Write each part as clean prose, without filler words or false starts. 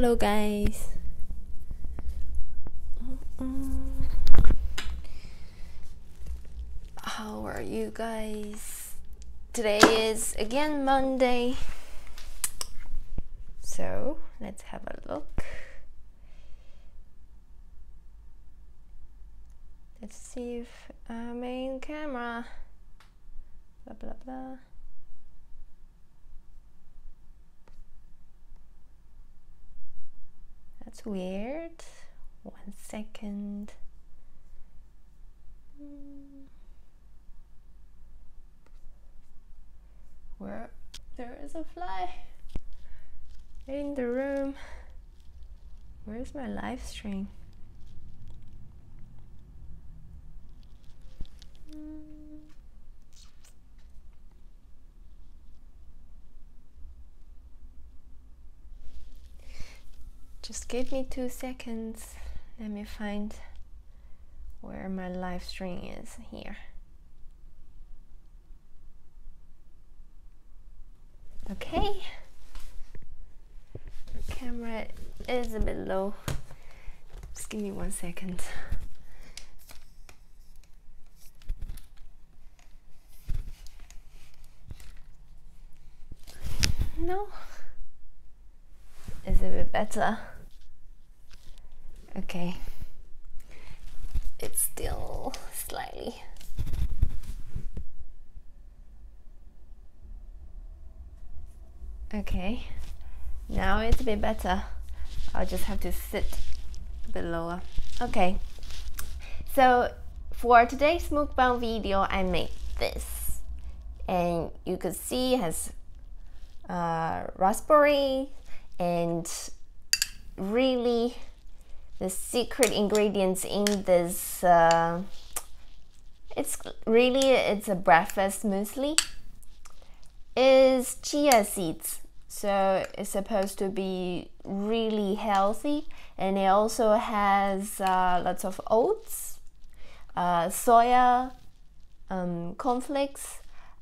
Hello guys. How are you guys? Today is again Monday, so let's have a look. Let's see if main camera blah blah blah. That's weird. 1 second. Where there is a fly in the room. Where's my live stream? Just give me 2 seconds. Let me find where my live stream is here. Okay. Camera is a bit low. Just give me 1 second. No. Is it a bit better? Okay. It's still slightly. Okay. Now it's a bit better. I'll just have to sit a bit lower. Okay. So for today's mukbang video, I made this. And you could see it has raspberry and really the secret ingredients in this it's a breakfast muesli is chia seeds, so it's supposed to be really healthy, and it also has lots of oats, soya, cornflakes,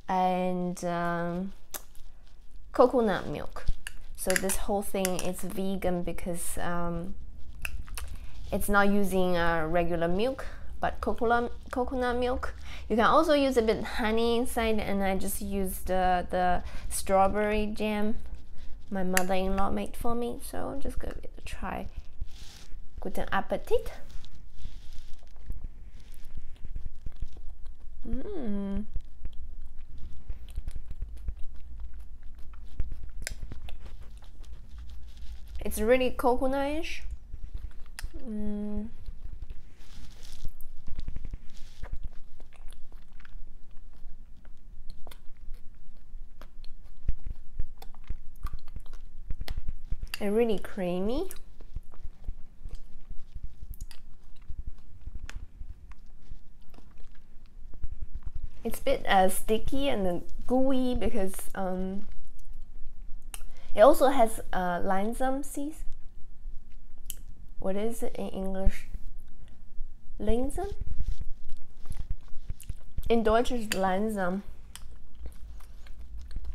and coconut milk. So this whole thing is vegan because it's not using regular milk, but coconut milk. You can also use a bit honey inside, and I just used the strawberry jam my mother-in-law made for me. So I'm just gonna give it a try. Guten Appetit. It's really coconut-ish. And really creamy. It's a bit sticky and gooey because it also has leinsamen seeds. What is it in English? Leinsamen? In Deutsch is Leinsamen.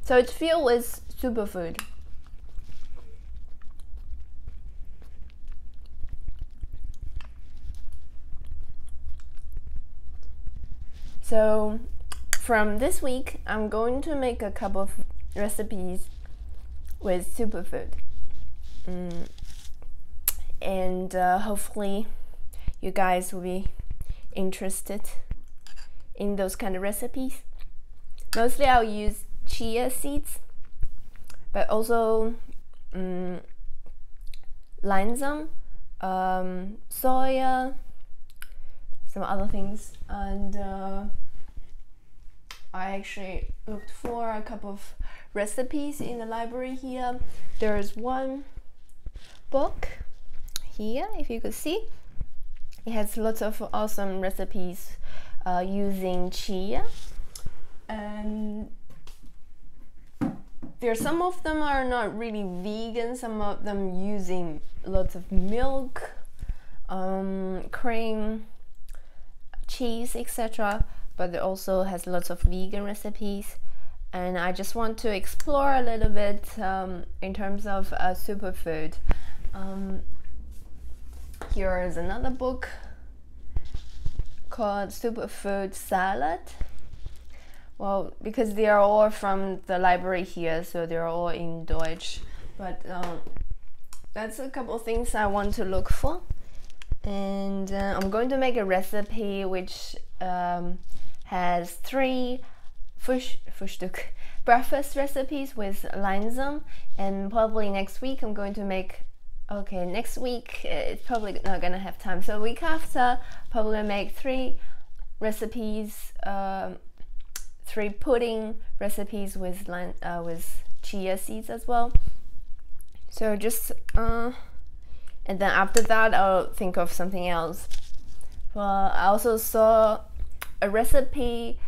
So it's filled with superfood. So from this week, I'm going to make a couple of recipes with superfood. And hopefully you guys will be interested in those kind of recipes. Mostly I'll use chia seeds, but also leinsamen, soya, some other things. And I actually looked for a couple of recipes in the library here. There's one book here, if you could see. It has lots of awesome recipes using chia, and some of them are not really vegan, some of them using lots of milk, cream, cheese, etc. But it also has lots of vegan recipes, and I just want to explore a little bit in terms of superfood. Here is another book called Superfood Salad. Well, because they are all from the library here, so they're all in Deutsch. But that's a couple of things I want to look for. And I'm going to make a recipe which has 3 Frühstück breakfast recipes with Leinsamen, and probably next week I'm going to make, okay, next week it's probably not gonna have time, so week after probably make 3 recipes, 3 pudding recipes with chia seeds as well. So just and then after that I'll think of something else. Well, I also saw a recipe,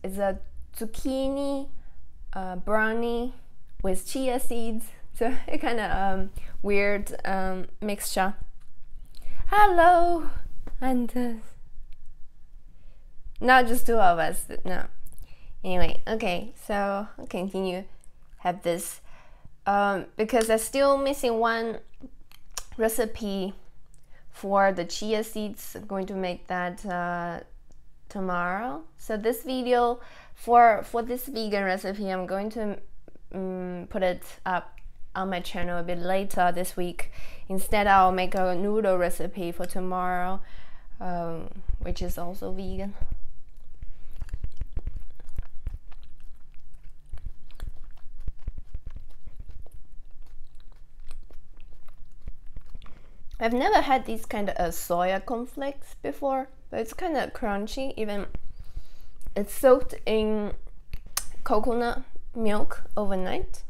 it's a zucchini brownie with chia seeds, so a kind of weird mixture. Hello, and not just 2 of us, no. Anyway, okay, so I'll continue have this because I'm still missing 1 recipe for the chia seeds. I'm going to make that tomorrow. So this video for this vegan recipe, I'm going to put it up on my channel a bit later this week. Instead, I'll make a noodle recipe for tomorrow, which is also vegan. I've never had these kind of soya cornflakes before, but it's kind of crunchy. Even it's soaked in coconut milk overnight,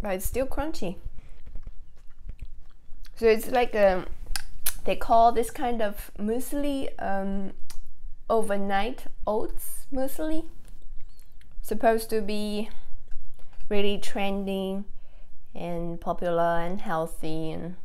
but it's still crunchy. So it's like they call this kind of musli overnight oats muesli. Supposed to be really trending and popular and healthy and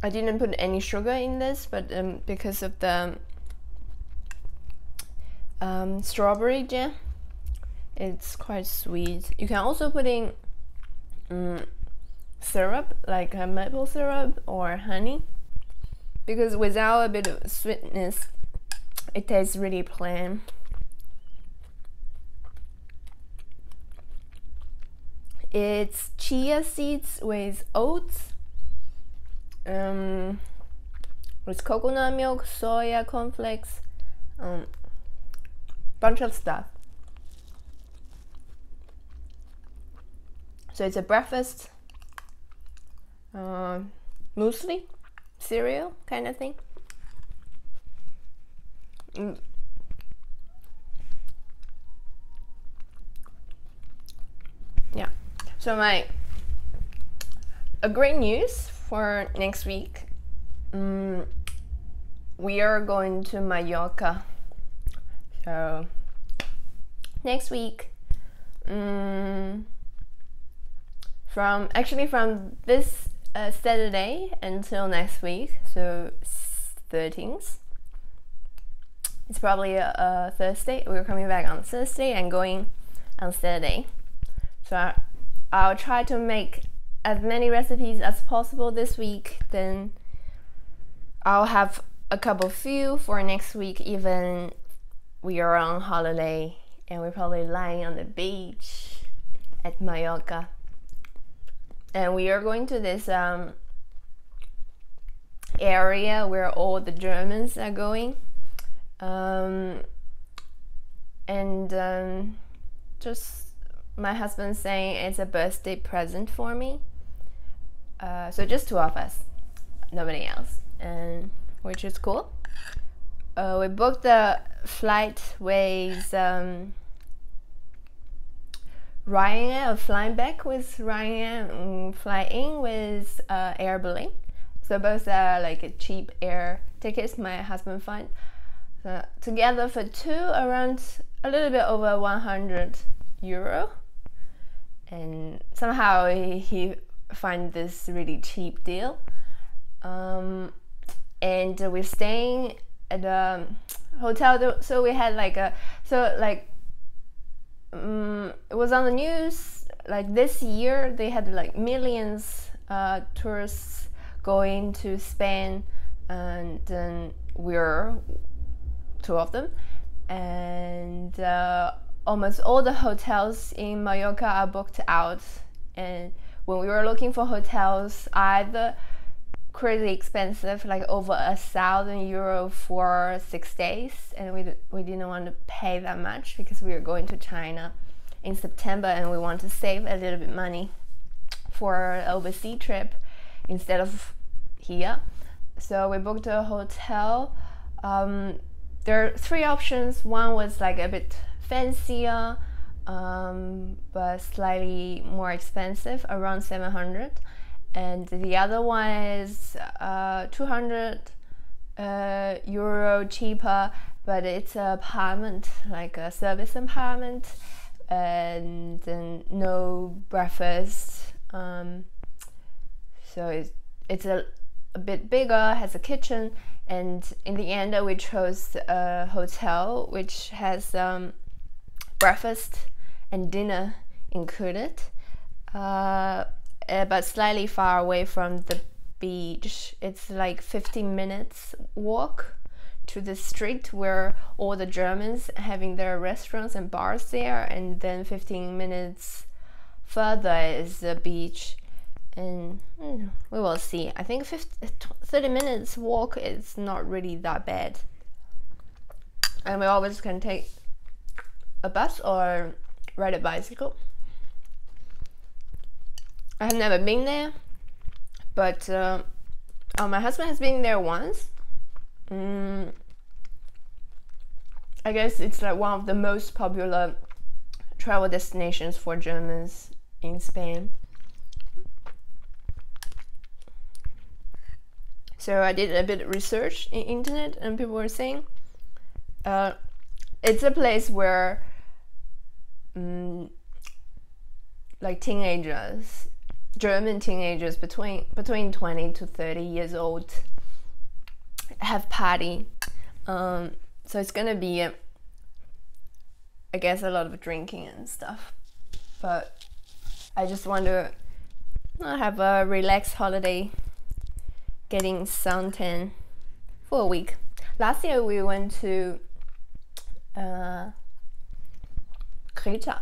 I didn't put any sugar in this, but because of the strawberry jam, it's quite sweet. You can also put in syrup, like maple syrup or honey, because without a bit of sweetness, it tastes really plain. It's chia seeds with oats, with coconut milk, soya cornflakes, bunch of stuff. So it's a breakfast muesli cereal kind of thing. Yeah. So a great news for next week. We are going to Mallorca. So next week, from this Saturday until next week, so 13th. It's probably a Thursday. We're coming back on Thursday and going on Saturday. So I'll try to make as many recipes as possible this week. Then I'll have a few for next week. Even we are on holiday and we're probably lying on the beach at Mallorca. And we are going to this area where all the Germans are going. Just my husband saying it's a birthday present for me. So just 2 of us, nobody else, and which is cool. We booked the flight with Ryanair, flying back with Ryanair, and fly in with Air Berlin. So both are like cheap air tickets my husband found. So together for 2, around a little bit over 100 euro. And somehow he find this really cheap deal. And we're staying at a hotel. So we had like it was on the news like this year they had like millions tourists going to Spain, and then we're two of them, and almost all the hotels in Mallorca are booked out. And when we were looking for hotels, either crazy expensive, like over €1,000 for 6 days, and we didn't want to pay that much because we were going to China in September and we want to save a little bit money for an overseas trip instead of here. So we booked a hotel. There are 3 options. One was like a bit fancier, but slightly more expensive, around 700. And the other one is €200 cheaper, but it's an apartment, like a service apartment, and then no breakfast. So it's a bit bigger, has a kitchen, and in the end we chose a hotel which has breakfast and dinner included, but slightly far away from the beach. It's like 15 minutes walk to the street where all the Germans having their restaurants and bars there, and then 15 minutes further is the beach. And we will see. I think 30 minutes walk is not really that bad, and we always can take a bus or ride a bicycle. I have never been there, but my husband has been there once. I guess it's like one of the most popular travel destinations for Germans in Spain. So I did a bit of research in internet, and people were saying it's a place where like teenagers, German teenagers between 20 to 30 years old have party. So it's gonna be I guess a lot of drinking and stuff, but I just want to have a relaxed holiday, getting suntan for a week. Last year we went to Creta.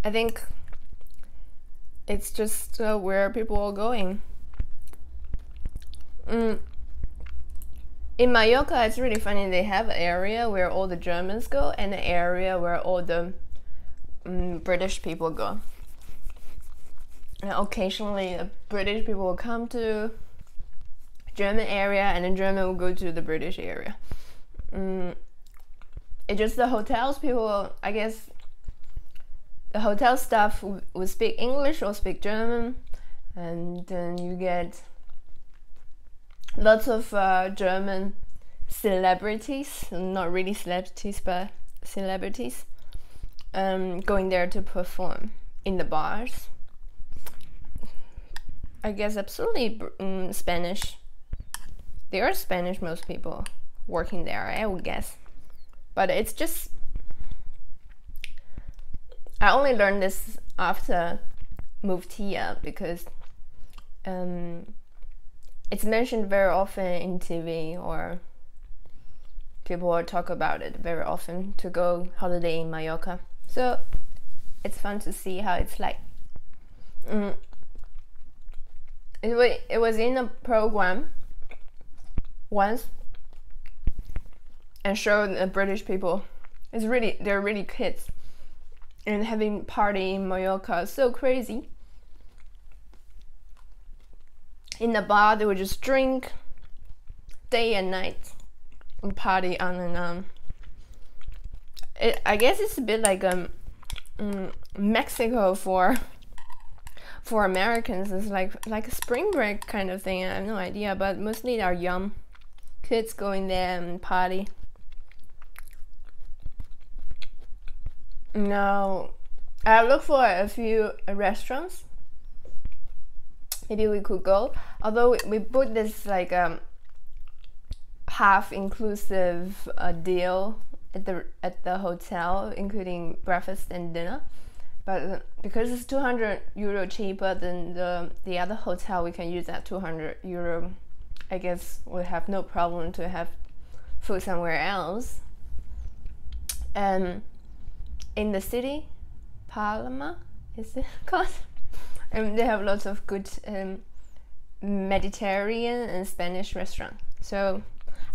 I think it's just where people are going. In Mallorca, it's really funny. They have an area where all the Germans go and an area where all the British people go. And occasionally, the British people will come to German area, and the German will go to the British area. It's just the hotels people, I guess, the hotel staff will speak English or speak German, and then you get lots of German celebrities, not really celebrities, but celebrities, going there to perform in the bars. I guess absolutely Spanish. They are Spanish, most people working there, I would guess. But it's just, I only learned this after moved here because it's mentioned very often in TV, or people will talk about it very often to go holiday in Mallorca. So it's fun to see how it's like. It was in a program once and showed the British people. They're really kids, and having party in Mallorca is so crazy. In the bar, they would just drink day and night and party on and on. I guess it's a bit like Mexico for Americans. It's like a spring break kind of thing. I have no idea, but mostly they're young kids going there and party. Now, I look for a few restaurants. Maybe we could go. Although we booked this like half inclusive deal at the hotel, including breakfast and dinner. But because it's 200 euro cheaper than the other hotel, we can use that 200 euro. I guess we have no problem to have food somewhere else. And in the city, Palma, is it called? They have lots of good Mediterranean and Spanish restaurant. So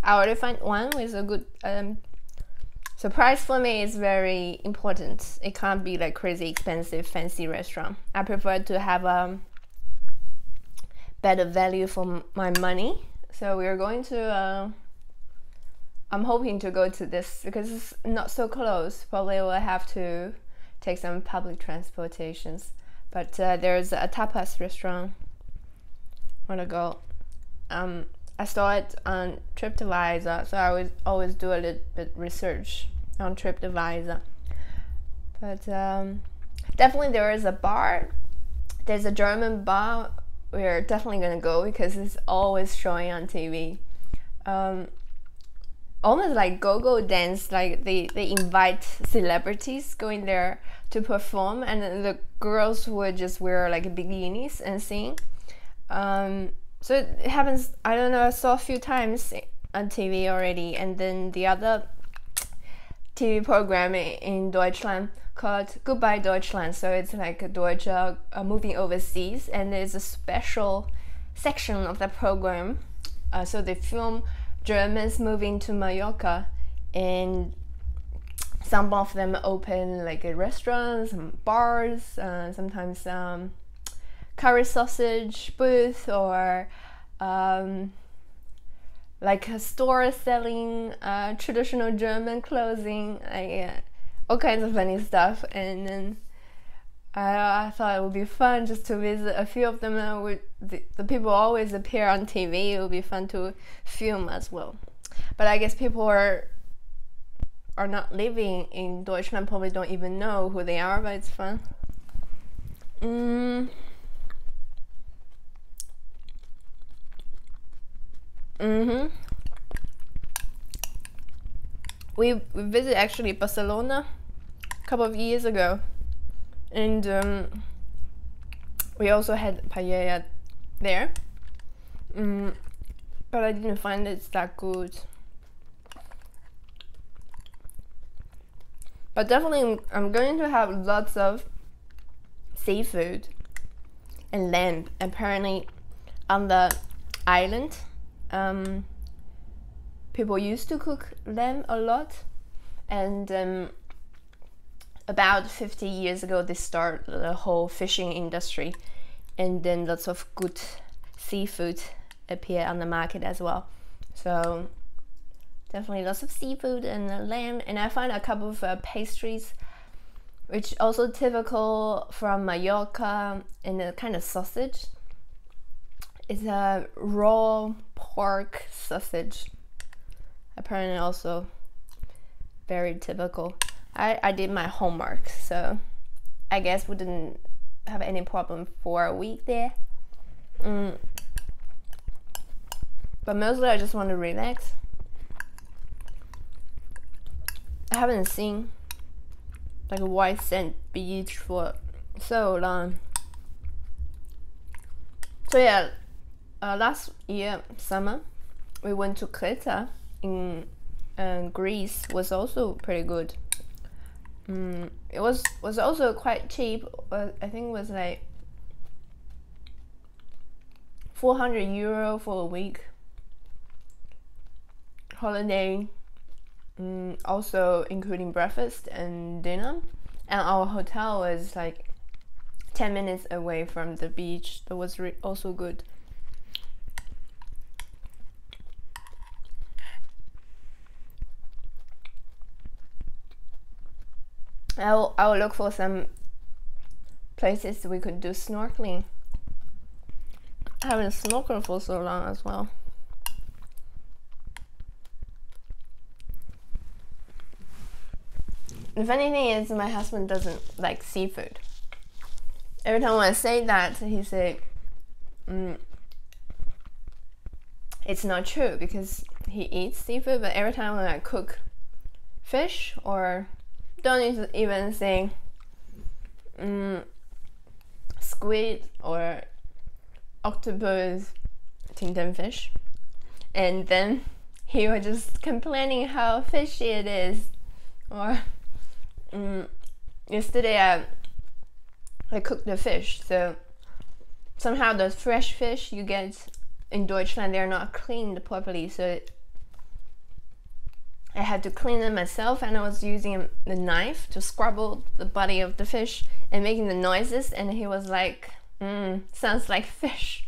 I already find one with a good so price for me is very important. It can't be like crazy expensive fancy restaurant. I prefer to have a better value for my money. So we're going to I'm hoping to go to this because it's not so close. Probably we'll have to take some public transportations. But there's a tapas restaurant. Wanna go? I saw it on TripAdvisor, so I always do a little bit research on TripAdvisor. But definitely there is a bar. There's a German bar. We're definitely gonna go because it's always showing on TV. Almost like go-go dance, like they invite celebrities going there to perform, and the girls would just wear like bikinis and sing. So it happens, I don't know, I saw a few times on TV already. And then the other TV program in Deutschland called Goodbye Deutschland. So it's like a Deutsche moving overseas, and there's a special section of the program. So they film Germans moving to Mallorca, and some of them open like a restaurant, some bars, sometimes curry sausage booth, or like a store selling traditional German clothing, like all kinds of funny stuff. And then I thought it would be fun just to visit a few of them. The people always appear on TV. It would be fun to film as well. But I guess people are not living in Deutschland, probably don't even know who they are, but it's fun. We visited actually Barcelona a couple of years ago, and we also had paella there, but I didn't find it that good. But definitely I'm going to have lots of seafood and lamb. Apparently on the island, people used to cook lamb a lot, and about 50 years ago they started the whole fishing industry, and then lots of good seafood appear on the market as well. So definitely lots of seafood and lamb. And I found a couple of pastries which also typical from Mallorca, and a kind of sausage. It's a raw pork sausage, apparently also very typical. I did my homework, so I guess we didn't have any problem for a week there. But mostly I just want to relax. I haven't seen like a white sand beach for so long. So yeah, last year summer we went to Creta in Greece. Was also pretty good. It was also quite cheap. I think it was like 400 euro for a week holiday, also including breakfast and dinner. And our hotel was like 10 minutes away from the beach. That was also good. I will look for some places we could do snorkeling. I haven't snorkeled for so long as well. the funny thing is my husband doesn't like seafood. Every time when I say that, he say, it's not true because he eats seafood, but every time when I cook fish or don't even say squid or octopus, tintenfish, and then he was just complaining how fishy it is. Or yesterday I cooked the fish, so somehow the fresh fish you get in Deutschland, they're not cleaned properly, so I had to clean them myself, and I was using the knife to scrabble the body of the fish and making the noises, and he was like, sounds like fish.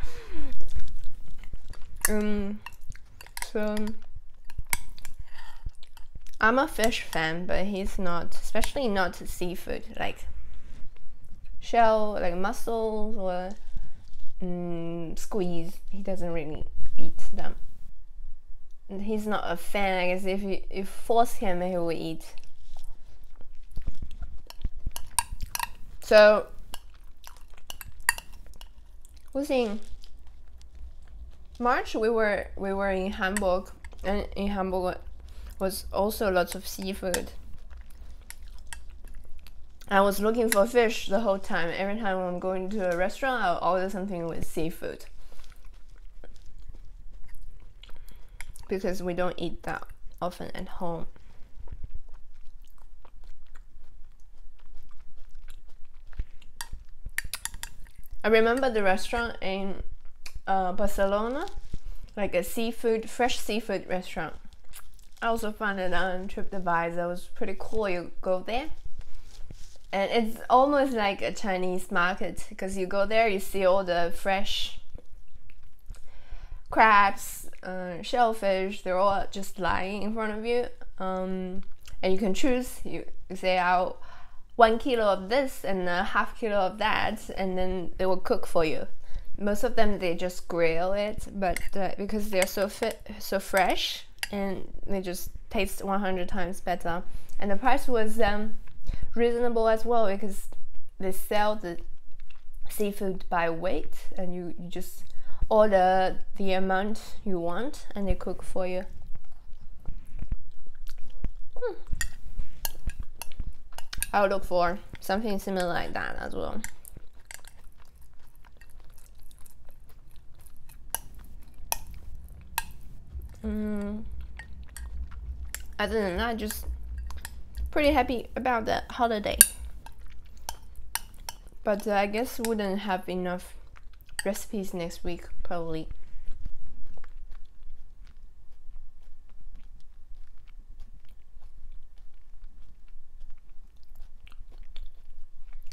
So I'm a fish fan, but he's not, especially not seafood, like shell, like mussels or squeeze. He doesn't really eat them. And he's not a fan. I guess if you force him, he will eat. So, was in March we were in Hamburg, and in Hamburg was also lots of seafood. I was looking for fish the whole time. Every time I'm going to a restaurant, I'll order something with seafood. Because we don't eat that often at home. I remember the restaurant in Barcelona, like a fresh seafood restaurant. I also found it on TripAdvisor. It was pretty cool. You go there, and it's almost like a Chinese market because you go there, you see all the fresh crabs, shellfish. They're all just lying in front of you, and you can choose. You say, "I'll 1 kilo of this and a half kilo of that," and then they will cook for you. Most of them they just grill it, but because they're so fresh, and they just taste 100 times better. And the price was reasonable as well, because they sell the seafood by weight, and you just order the amount you want and they cook for you. I'll look for something similar like that as well. Other than that, just pretty happy about the holiday. But I guess wouldn't have enough recipes next week, probably.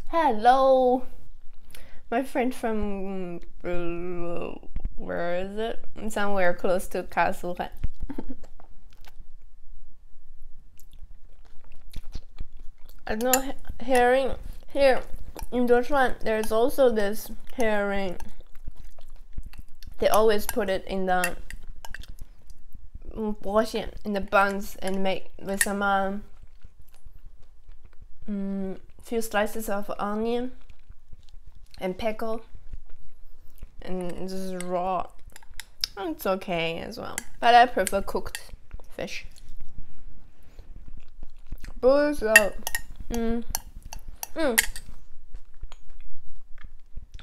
Hello, my friend from where is it? Somewhere close to Karlsruhe. I know herring here in Deutschland. There's also this herring. They always put it in the in the buns and make with some few slices of onion and pickle, and this is raw. It's okay as well, but I prefer cooked fish. So,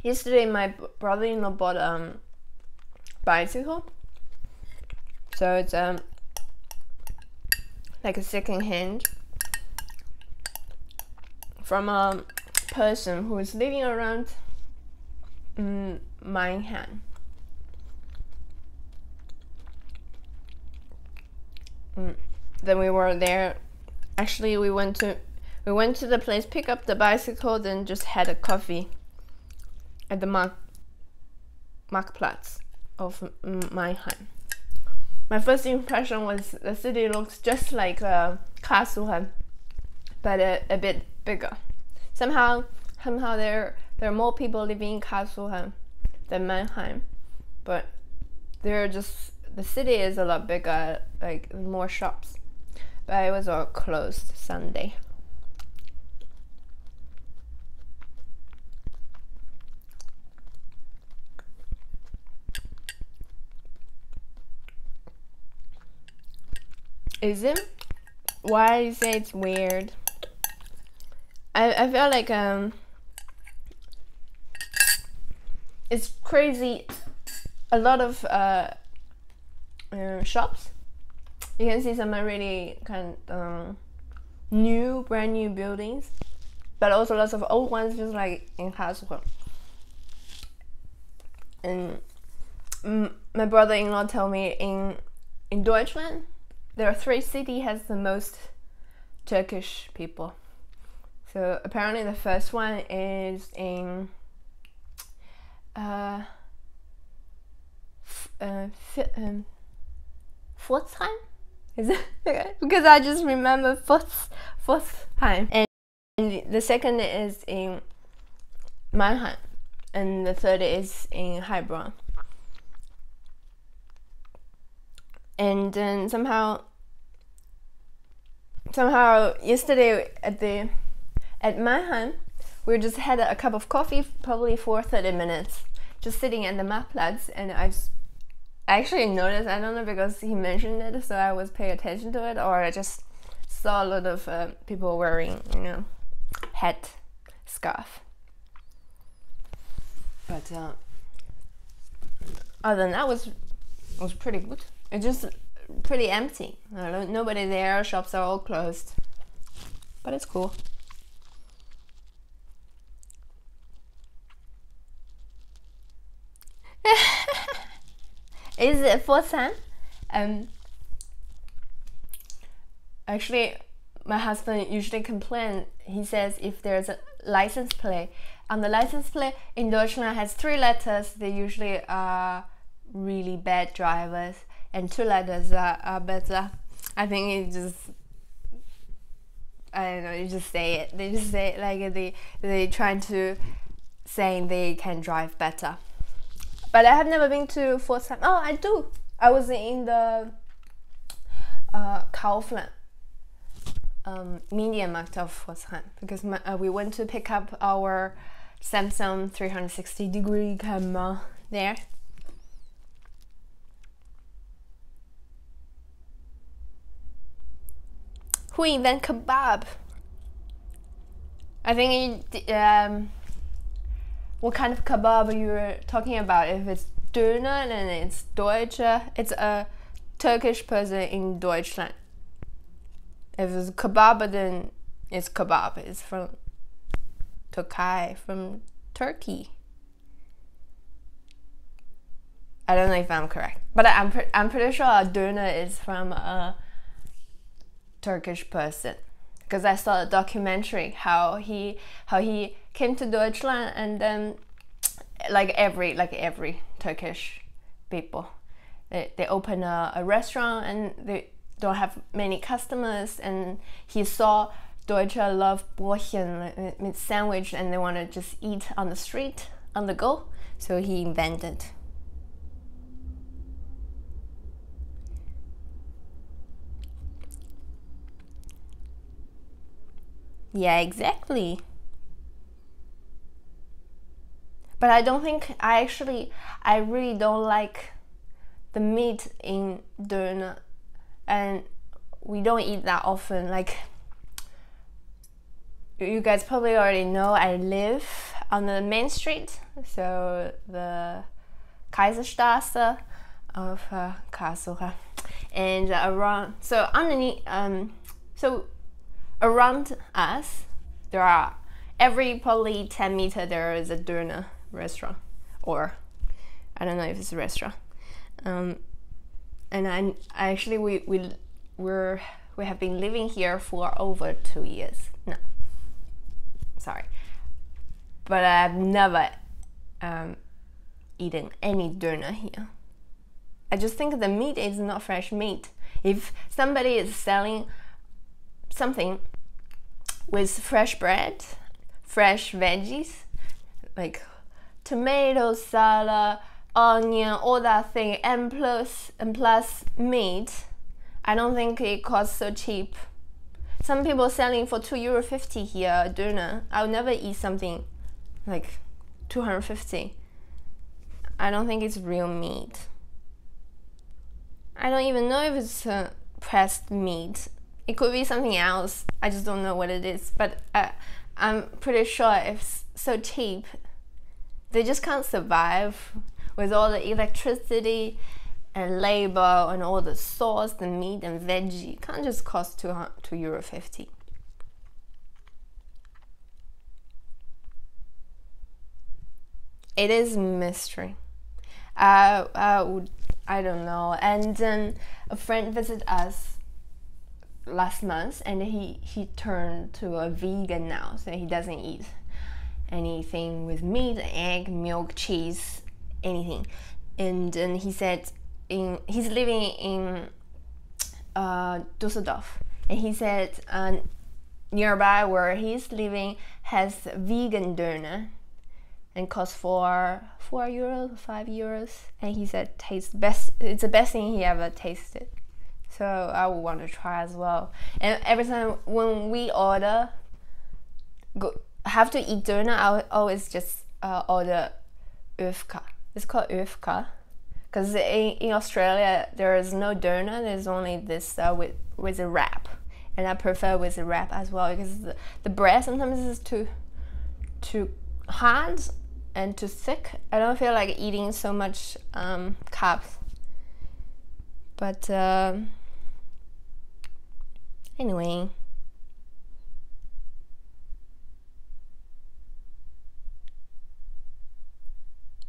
yesterday my brother-in-law bought a bicycle, so it's like a second hand from a person who is living around Mannheim. Then we were there. Actually, we went to the place, pick up the bicycle, then just had a coffee at the Marktplatz of Mannheim. My first impression was the city looks just like Karlsruhe, but a bit bigger. Somehow there are more people living in Karlsruhe than Mannheim, but the city is a lot bigger, like more shops. But it was all closed Sunday. Is it? Why you say it's weird? I feel like it's crazy. A lot of shops, you can see some really kind of brand new buildings, but also lots of old ones, just like in Sichuan. And my brother-in-law told me in Deutschland there are 3 cities has the most Turkish people. So apparently the first one is in Pforzheim? Is it? Because I just remember Pforzheim. And the second is in Mannheim. And the third is in Heilbronn. And then somehow yesterday at Mannheim, we just had a cup of coffee, probably for 30 minutes, just sitting at the Marktplatz, and I actually noticed, I don't know, because he mentioned it, so I was paying attention to it, or I just saw a lot of people wearing, you know, hat, scarf. But other than that, was pretty good. It's just pretty empty. Nobody there. Shops are all closed. But it's cool. Is it first time? Actually, my husband usually complains. He says if there's a license plate, on the license plate in Deutschland has 3 letters, they usually are really bad drivers, and 2 letters are better. I think it just, I don't know, you just say it. They just say it like they trying to saying they can drive better. But I have never been to Pforzheim. Oh, I do. I was in the Kaufland Mediamarkt of Pforzheim, because we went to pick up our Samsung 360-degree camera there. Who invented kebab? I think what kind of kebab you were talking about? If it's Döner, then it's Deutsche. It's a Turkish person in Deutschland. If it's kebab, then it's kebab. It's from Turkey, from Turkey. I don't know if I'm correct, but I'm pretty sure a Döner is from a Turkish person, because I saw a documentary how he came to Deutschland, and then like every Turkish people, they open a restaurant and they don't have many customers, and he saw Deutsche love Brötchen, meat sandwich, and they want to just eat on the street on the go, so he invented. Yeah, exactly. But I don't think I really don't like the meat in Döner, and we don't eat that often. Like, you guys probably already know, I live on the main street, so the Kaiserstraße of Karlsruhe, and around, so underneath, so around us, there are every probably 10 meters there is a Döner restaurant, or I don't know if it's a restaurant. And I actually we have been living here for over 2 years. No, sorry, but I've never eaten any Döner here. I just think the meat is not fresh meat. If somebody is selling something with fresh bread, fresh veggies, like tomato, salad, onion, all that thing, and plus meat, I don't think it costs so cheap. Some people selling for €2.50 here, a Döner. I'll never eat something like 250. I don't think it's real meat. I don't even know if it's pressed meat. It could be something else. I just don't know what it is. But I'm pretty sure it's so cheap, they just can't survive with all the electricity and labor and all the sauce, the meat and veggie. It can't just cost €2.50. It is a mystery. I don't know. And then a friend visited us last month, and he turned to a vegan now, so he doesn't eat anything with meat, egg, milk, cheese, anything. And then he said he's living in Düsseldorf, and he said nearby where he's living has vegan doner and costs for €4, €5, and he said tastes best. It's the best thing he ever tasted. So I would want to try as well. And every time when we order, have to eat doner, I always just order öfka. It's called öfka because in Australia there is no doner. There's only this with a wrap, and I prefer with a wrap as well because the bread sometimes is too hard and too thick. I don't feel like eating so much carbs. But anyway,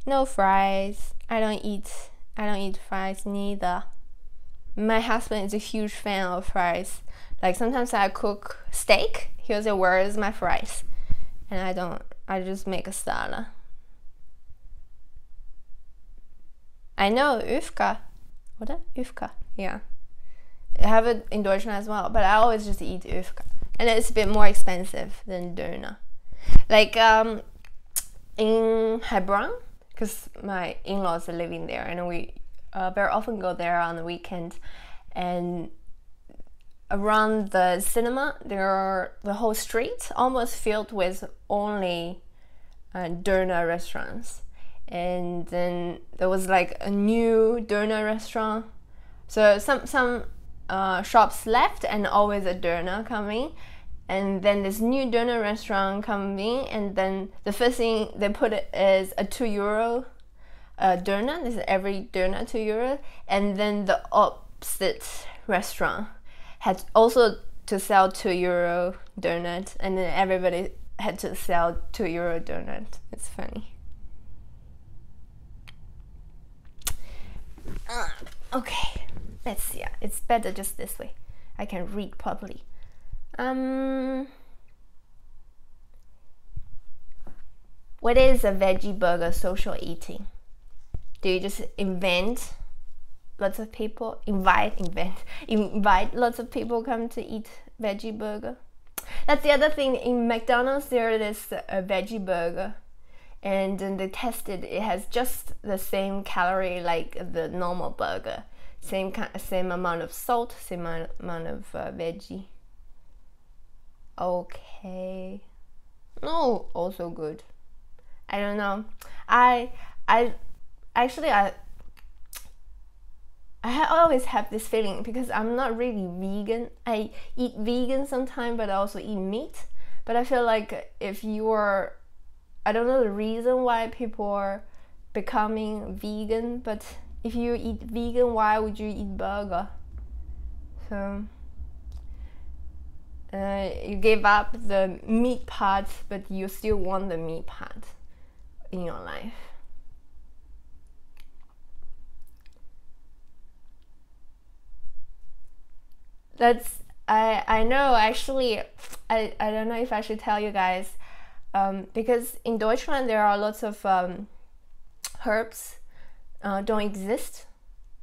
no fries. I don't eat fries neither. My husband is a huge fan of fries. Like sometimes I cook steak, he'll say, "Where is my fries?" And I don't. I just make a salad. I know öfka. What? Öfka. Yeah. I have it in Deutschland as well, but I always just eat öfka, and it's a bit more expensive than doner. Like in Hebron, because my in-laws are living there, and we very often go there on the weekend. And around the cinema, there are the whole street almost filled with only doner restaurants. And then there was like a new doner restaurant. So some shops left, and always a doner coming. And then this new doner restaurant coming, and then the first thing they put is a €2 doner. This is every doner €2, and then the opposite restaurant had also to sell €2 donut, and then everybody had to sell €2 donut. It's funny. Okay, let's see. It's better just this way. I can read properly. What is a veggie burger social eating? Do you just invite lots of people come to eat veggie burger? That's the other thing. In McDonald's there is a veggie burger, and then they tested it has just the same calorie like the normal burger, same amount of salt, same amount of veggie. Okay, no, also good. I don't know. I always have this feeling because I'm not really vegan. I eat vegan sometimes, but I also eat meat. But I feel like if you're, I don't know the reason why people are becoming vegan, but if you eat vegan, why would you eat burger? So you gave up the meat part, but you still want the meat part in your life. That's I know actually. I don't know if I should tell you guys, because in Deutschland there are lots of herbs don't exist.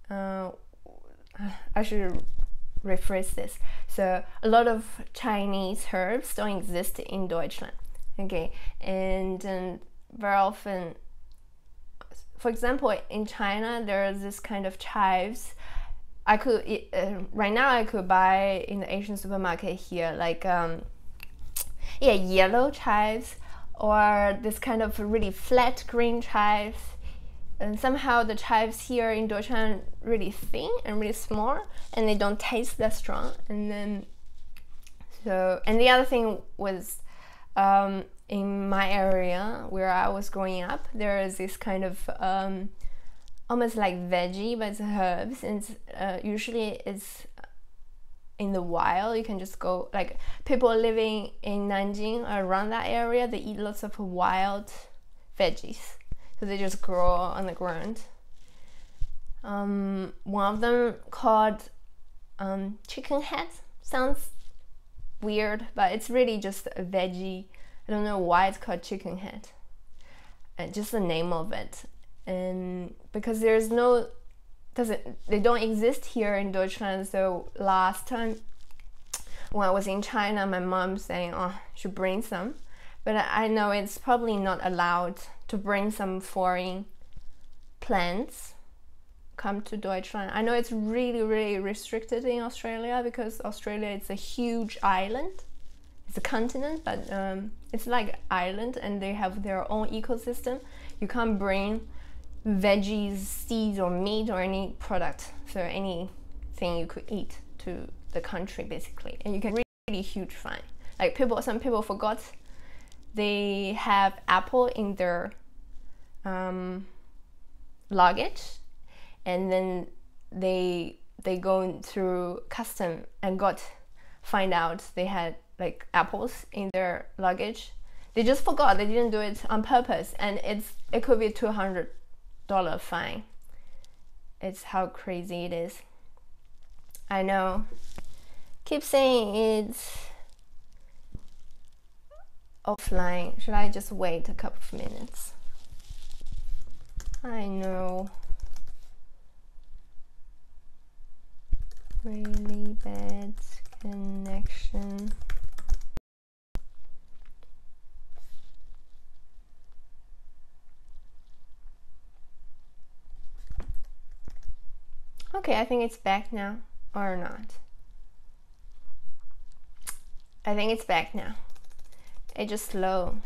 I should rephrase this. So a lot of Chinese herbs don't exist in Deutschland. Okay, and very often, for example, in China there is this kind of chives. I could right now I could buy in the Asian supermarket here, like yellow chives, or this kind of really flat green chives, And somehow the chives here in Deutschland really thin and really small, and they don't taste that strong. And then and the other thing was, in my area where I was growing up, there is this kind of almost like veggie, but it's herbs, and usually it's in the wild. You can just go, like people living in Nanjing around that area, they eat lots of wild veggies, so they just grow on the ground. One of them called chicken head. Sounds weird, but it's really just a veggie. I don't know why it's called chicken head, just the name of it. And because they don't exist here in Deutschland. So last time when I was in China, my mom saying, oh, you should bring some, but I know it's probably not allowed to bring some foreign plants come to Deutschland. I know it's really, really restricted in Australia, because Australia is a huge island. It's a continent, but it's like island, and they have their own ecosystem. You can't bring veggies, seeds, or meat, or any product, so anything you could eat to the country basically, and you can really huge fine. Like some people forgot they have apple in their luggage, and then they go through custom and find out they had like apples in their luggage. They just forgot, they didn't do it on purpose, and it could be $200 fine. It's how crazy it is. I know. Keep saying it's offline. Should I just wait a couple of minutes? I know. Really bad connection. Okay, I think it's back now, or not. I think it's back now. It's just slow.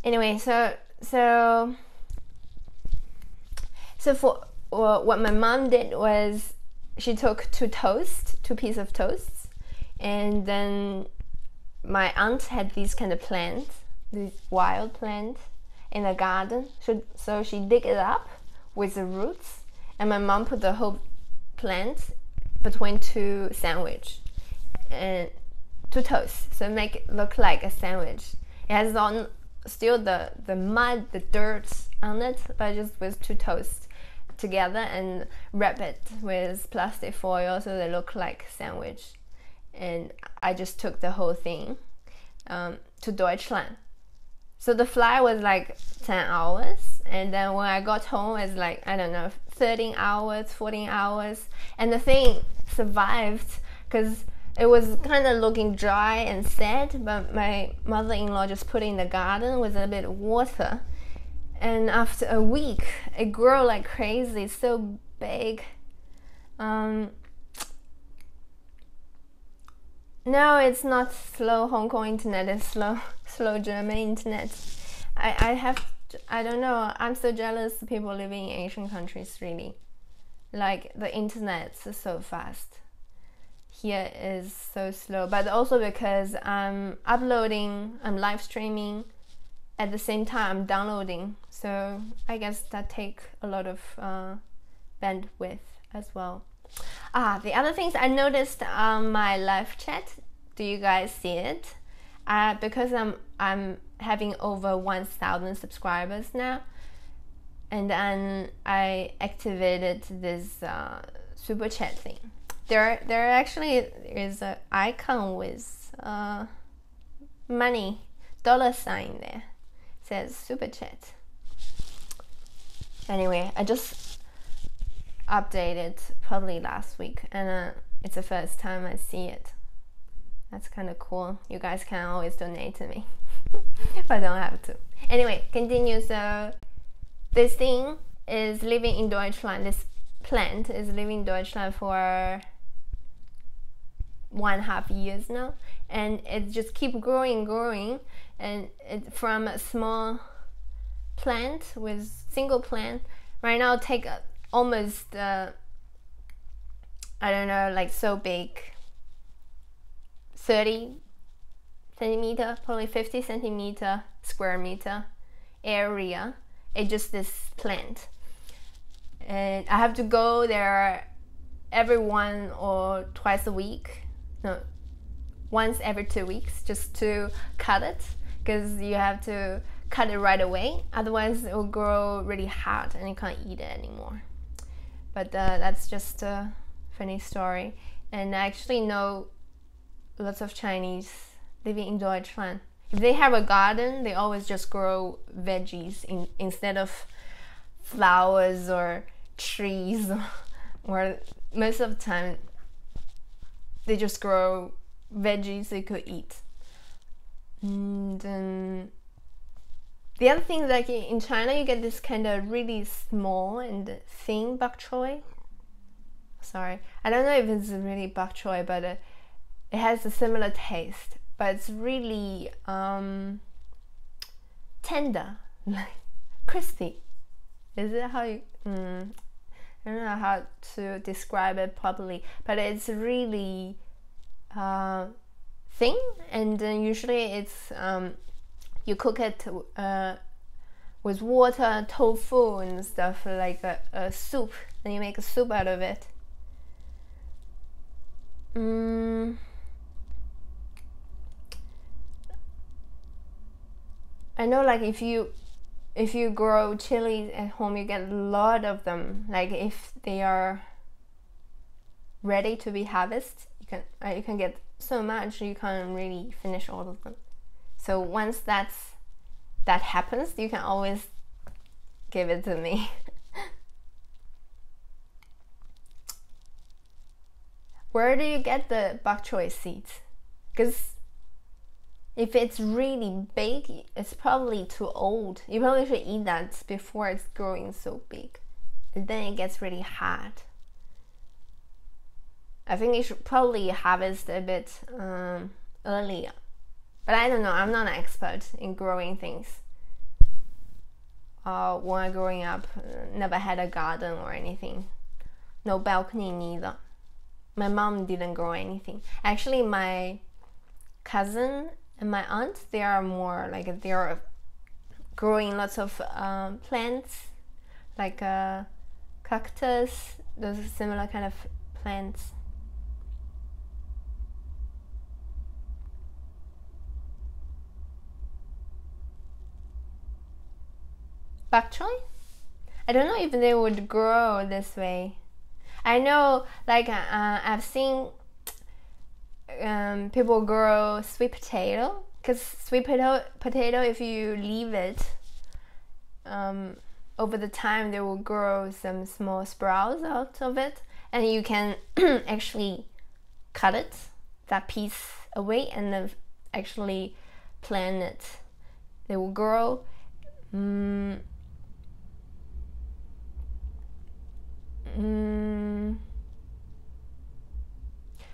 Anyway, so for what my mom did was, she took two pieces of toast, and then my aunt had these kind of plants, these wild plants in the garden. So she dig it up with the roots, and my mom put the whole plant between two sandwich and two toast, so make it look like a sandwich. It has still the mud, the dirt on it, but just with two toasts together, and wrap it with plastic foil so they look like sandwich. And I just took the whole thing to Deutschland. So the flight was like 10 hours, and then when I got home it's like, I don't know, 13 hours, 14 hours, and the thing survived because it was kind of looking dry and sad, but my mother-in-law just put it in the garden with a bit of water, and after a week it grew like crazy, so big. Now it's not slow Hong Kong internet, it's slow German internet. I don't know, I'm so jealous of people living in Asian countries, really. Like the internet is so fast. Here is so slow, but also because I'm uploading, I'm live streaming, at the same time I'm downloading, so I guess that takes a lot of bandwidth as well. The other things I noticed on my live chat, do you guys see it? Because I'm having over 1,000 subscribers now, and then I activated this super chat thing. There actually is an icon with money, $ sign there. It says super chat. Anyway, I just updated probably last week, and it's the first time I see it. That's kind of cool. You guys can always donate to me. I don't have to. Anyway, continue. So this thing is living in Deutschland. This plant is living in Deutschland for 1.5 years now, and it just keep growing, and it from a small plant with single plant right now take almost I don't know, like so big, 30 centimeter, probably 50 centimeter square meter area. It's just this plant, and I have to go there every 1 or twice a week, no, once every 2 weeks, just to cut it, because you have to cut it right away, otherwise it will grow really hard and you can't eat it anymore. But that's just a funny story. And I actually know lots of Chinese living in Deutschland. If they have a garden, they always just grow veggies instead of flowers or trees, or most of the time they just grow veggies they could eat. And the other thing, like in China, you get this kind of really small and thin bok choy. Sorry, I don't know if it's really bok choy, but it has a similar taste. But it's really tender, like crispy. Is it how you? I don't know how to describe it properly, but it's really thin, and usually it's you cook it with water, tofu and stuff, like a soup, and you make a soup out of it. I know, like if you grow chilies at home, you get a lot of them. Like if they are ready to be harvested, you can get so much, you can't really finish all of them. So once that happens, you can always give it to me. Where do you get the bok choy seeds? Because if it's really big, it's probably too old. You probably should eat that before it's growing so big, and then it gets really hard. I think you should probably harvest a bit earlier. But I don't know, I'm not an expert in growing things. When I growing up, never had a garden or anything. No balcony neither. My mom didn't grow anything. Actually, my cousin and my aunt, they are more like, they are growing lots of plants, like cactus, those similar kind of plants. Bok choy? I don't know if they would grow this way. I know, like I've seen people grow sweet potato, because sweet potato, if you leave it over the time, they will grow some small sprouts out of it, and you can actually cut it, that piece away, and then actually plant it. They will grow.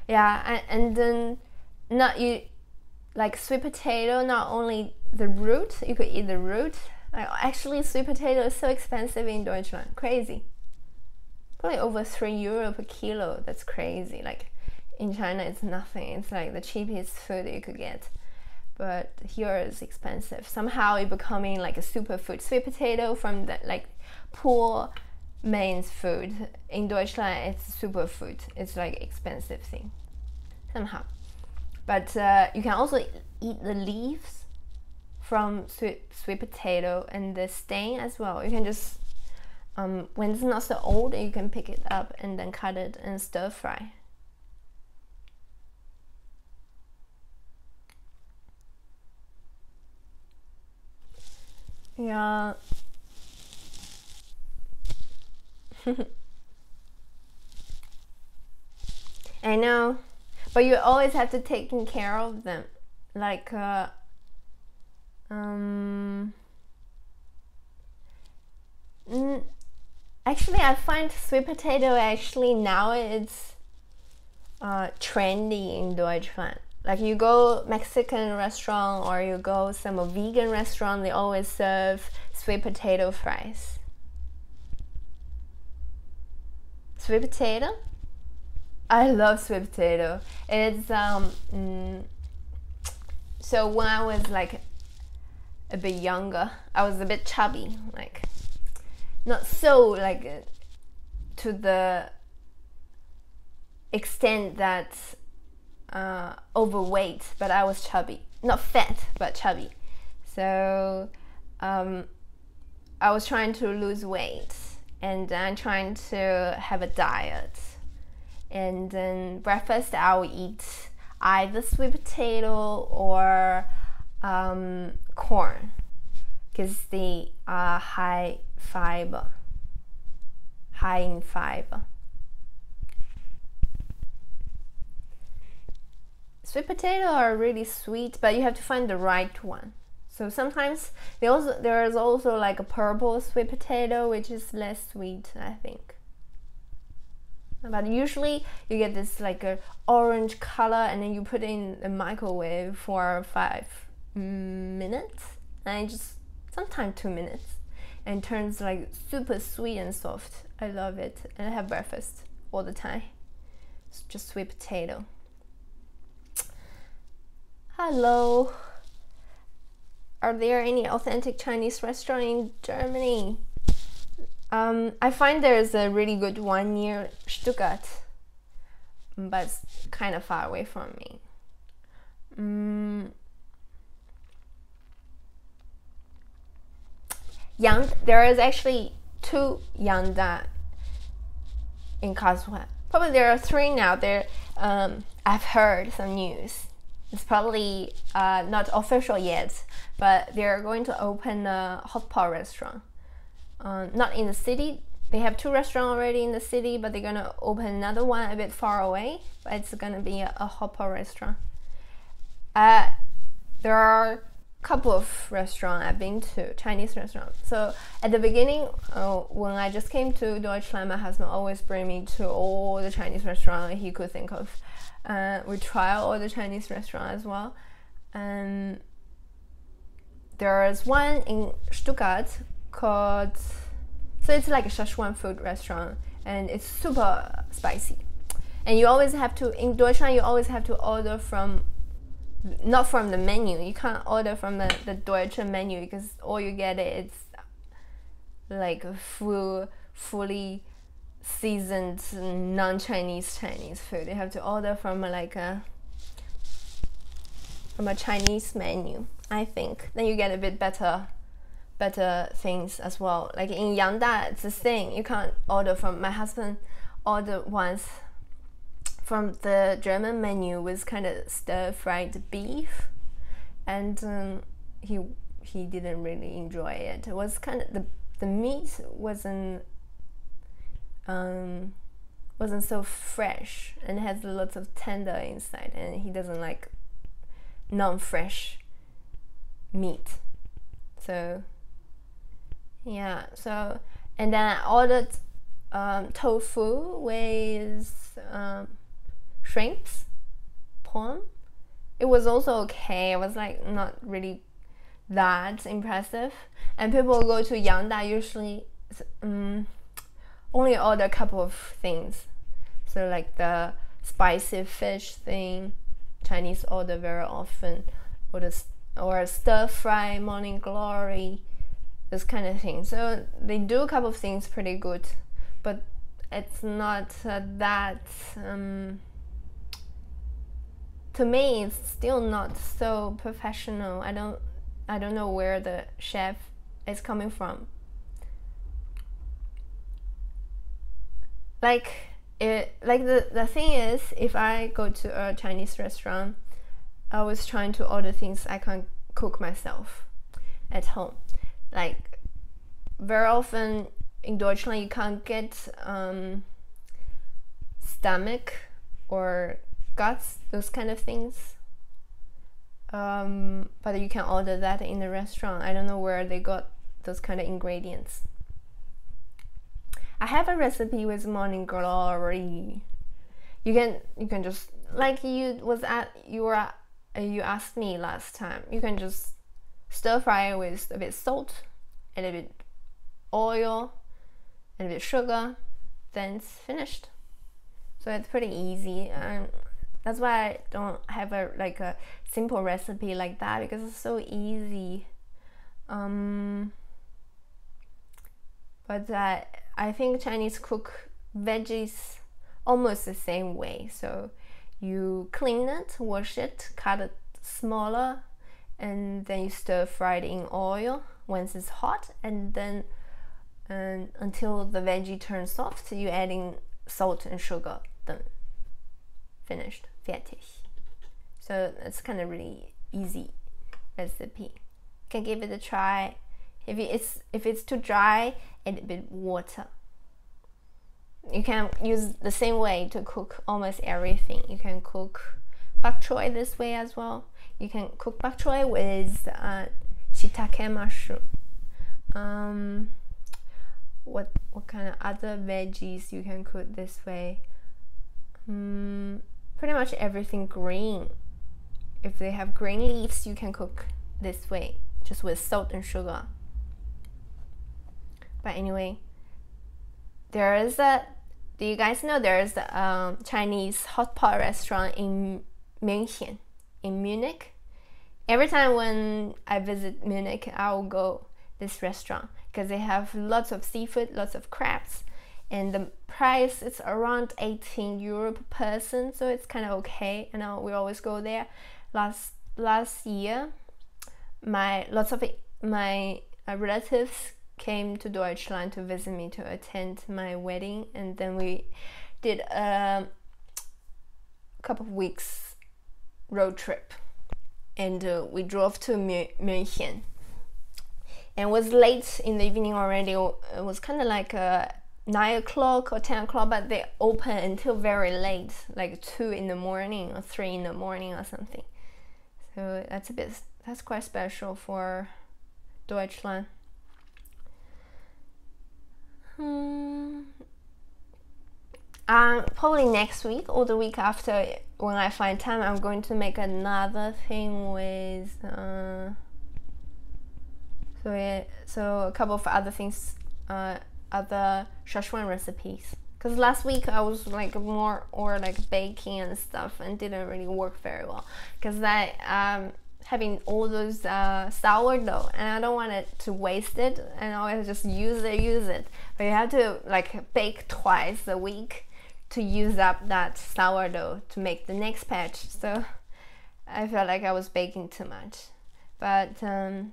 Yeah, and then like sweet potato, not only the root, you could eat the root. Actually, sweet potato is so expensive in Deutschland, crazy. Probably over €3 per kilo. That's crazy. Like in China, it's nothing. It's like the cheapest food you could get. But here it's expensive. Somehow it's becoming like a superfood. Sweet potato from the like poor man's food. In Deutschland, it's superfood. It's like expensive thing somehow. But you can also eat the leaves from sweet potato and the stem as well. You can just when it's not so old, you can pick it up and then cut it and stir fry. Yeah. I know, but you always have to take care of them. Like actually, I find sweet potato actually now it's trendy in Deutschland. like you go Mexican restaurant or you go some vegan restaurant, they always serve sweet potato fries. Sweet potato? I love sweet potato. It's so when I was like a bit younger, I was a bit chubby, like not so like to the extent that overweight, but I was chubby, not fat but chubby. So I was trying to lose weight, and I'm trying to have a diet. And then breakfast I will eat either sweet potato or corn, because they are high in fiber. Sweet potato are really sweet, but you have to find the right one. So sometimes there is also like a purple sweet potato, which is less sweet, I think. But usually you get this like a orange color, and then you put it in the microwave for 5 minutes, and just sometimes 2 minutes, and it turns like super sweet and soft. I love it, and I have breakfast all the time. It's just sweet potato. Hello. Are there any authentic Chinese restaurant in Germany? I find there's a really good one near Stuttgart, but it's kind of far away from me. There is actually 2 Yangda in Karlsruhe. Probably there are 3 now. I've heard some news. It's probably not official yet, but they're going to open a hot pot restaurant. Not in the city. They have 2 restaurants already in the city, but they're gonna open another one a bit far away. But it's gonna be a hot pot restaurant. There are a couple of restaurants I've been to, Chinese restaurants. So at the beginning, when I just came to Deutschland, my husband always bring me to all the Chinese restaurants he could think of. We try all the Chinese restaurants as well. And there is one in Stuttgart called, so it's like a Sichuan food restaurant, and it's super spicy. And you always have to, in Deutschland, you always have to order from, not from the menu. You can't order from the Deutsche menu, because all you get is like fully seasoned non-Chinese Chinese food. You have to order from a Chinese menu, I think. Then you get a bit better things as well. Like in Yangda, it's the same. You can't order from, my husband ordered once from the German menu with kind of stir-fried beef, and he didn't really enjoy it. It was kind of the meat wasn't so fresh, and has lots of tender inside, and he doesn't like non-fresh meat. So yeah, so, and then I ordered tofu with shrimps, prawn. It was also okay. It was like not really that impressive. And people go to Yangda usually only order a couple of things. So like the spicy fish thing, Chinese order very often, or stir fry morning glory, this kind of thing. So they do a couple of things pretty good, but it's not that to me it's still not so professional. I don't know where the chef is coming from. The thing is, if I go to a Chinese restaurant, I was trying to order things I can't cook myself at home. Like very often in Deutschland you can't get stomach or guts, those kind of things. But you can order that in the restaurant. I don't know where they got those kind of ingredients. I have a recipe with morning glory. You can just like you asked me last time, you can just stir fry with a bit salt, a little bit oil, a little bit sugar, then it's finished. So it's pretty easy. That's why I don't have a simple recipe like that, because it's so easy. But I think Chinese cook veggies almost the same way. So you clean it, wash it, cut it smaller, and then you stir fry it in oil once it's hot, and then until the veggie turns soft, you add in salt and sugar. Then finished, fertig. So it's kind of really easy recipe. You can give it a try. If it's too dry, add a bit water. You can use the same way to cook almost everything. You can cook bok choy this way as well. You can cook bok choy with shiitake mushroom. What kind of other veggies you can cook this way? Pretty much everything green. If they have green leaves, you can cook this way, just with salt and sugar. But anyway, do you guys know there's a Chinese hot pot restaurant in Munich? Every time when I visit Munich, I'll go this restaurant because they have lots of seafood, lots of crabs, and the price is around 18 euro per person, so it's kind of okay. And we always go there. Last year, lots of my relatives came to Deutschland to visit me to attend my wedding, and then we did a couple of weeks road trip, and we drove to München, and it was late in the evening already. It was kind of like 9 o'clock or 10 o'clock, but they open until very late, like 2 in the morning or 3 in the morning or something. So that's quite special for Deutschland. Probably next week or the week after, when I find time, I'm going to make another thing with so a couple of other things, other Sichuan recipes, because last week I was like more like baking and stuff and didn't really work very well, because I having all those sourdough, and I don't want it to waste it, and I always just use it. But you have to like bake twice a week to use up that sourdough to make the next batch. So I felt like I was baking too much. But so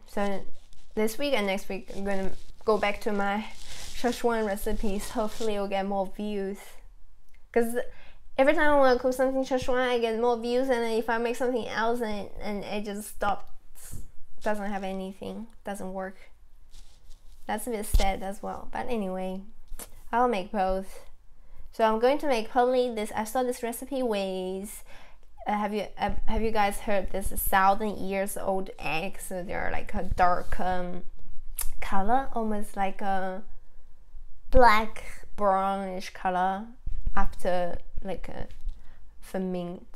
this week and next week I'm gonna go back to my Sichuan recipes. Hopefully you'll get more views, because every time I want to cook something Sichuan, I get more views, and if I make something else and it just stops, doesn't have anything, doesn't work, that's a bit sad as well. But anyway, I'll make both. So I'm going to make probably this. I saw this recipe with have you guys heard this 1,000 years old egg? So they're like a dark color, almost like a black brownish color after like a fermentation.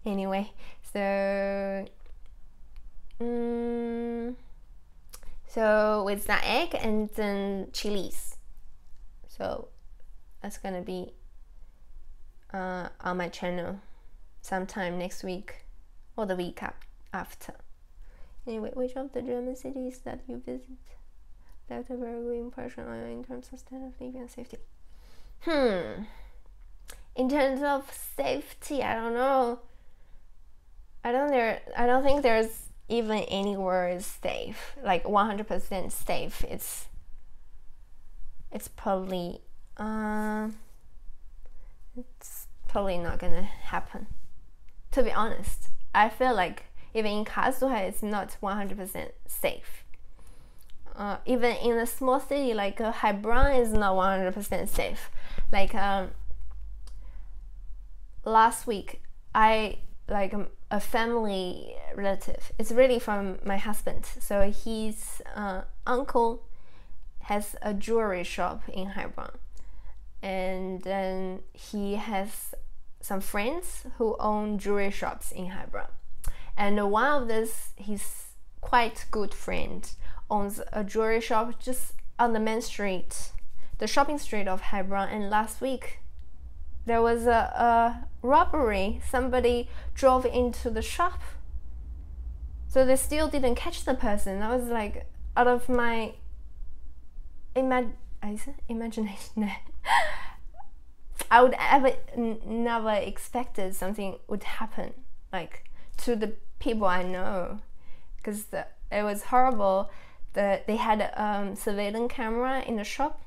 Anyway, so so with that egg and then chilies. So that's gonna be on my channel sometime next week or the week after. Anyway, which of the German cities that you visit left a very good impression on you in terms of standard of living and safety? In terms of safety, I don't know. I don't think there's even anywhere is safe, like 100% safe. It's probably not gonna happen, to be honest. I feel like even in Karlsruhe it's not 100% safe. Even in a small city like Heilbronn is not 100% safe. Like last week, a family relative, it's really from my husband, so his uncle has a jewelry shop in Heilbronn, and then he has some friends who own jewelry shops in Hebron. And one of this, his quite good friend, owns a jewelry shop just on the main street, the shopping street of Hebron. And last week there was a robbery. Somebody drove into the shop, so they still didn't catch the person. I was like, out of my imagination. I would never expected something would happen like to the people I know, because it was horrible. They had a surveillance camera in the shop.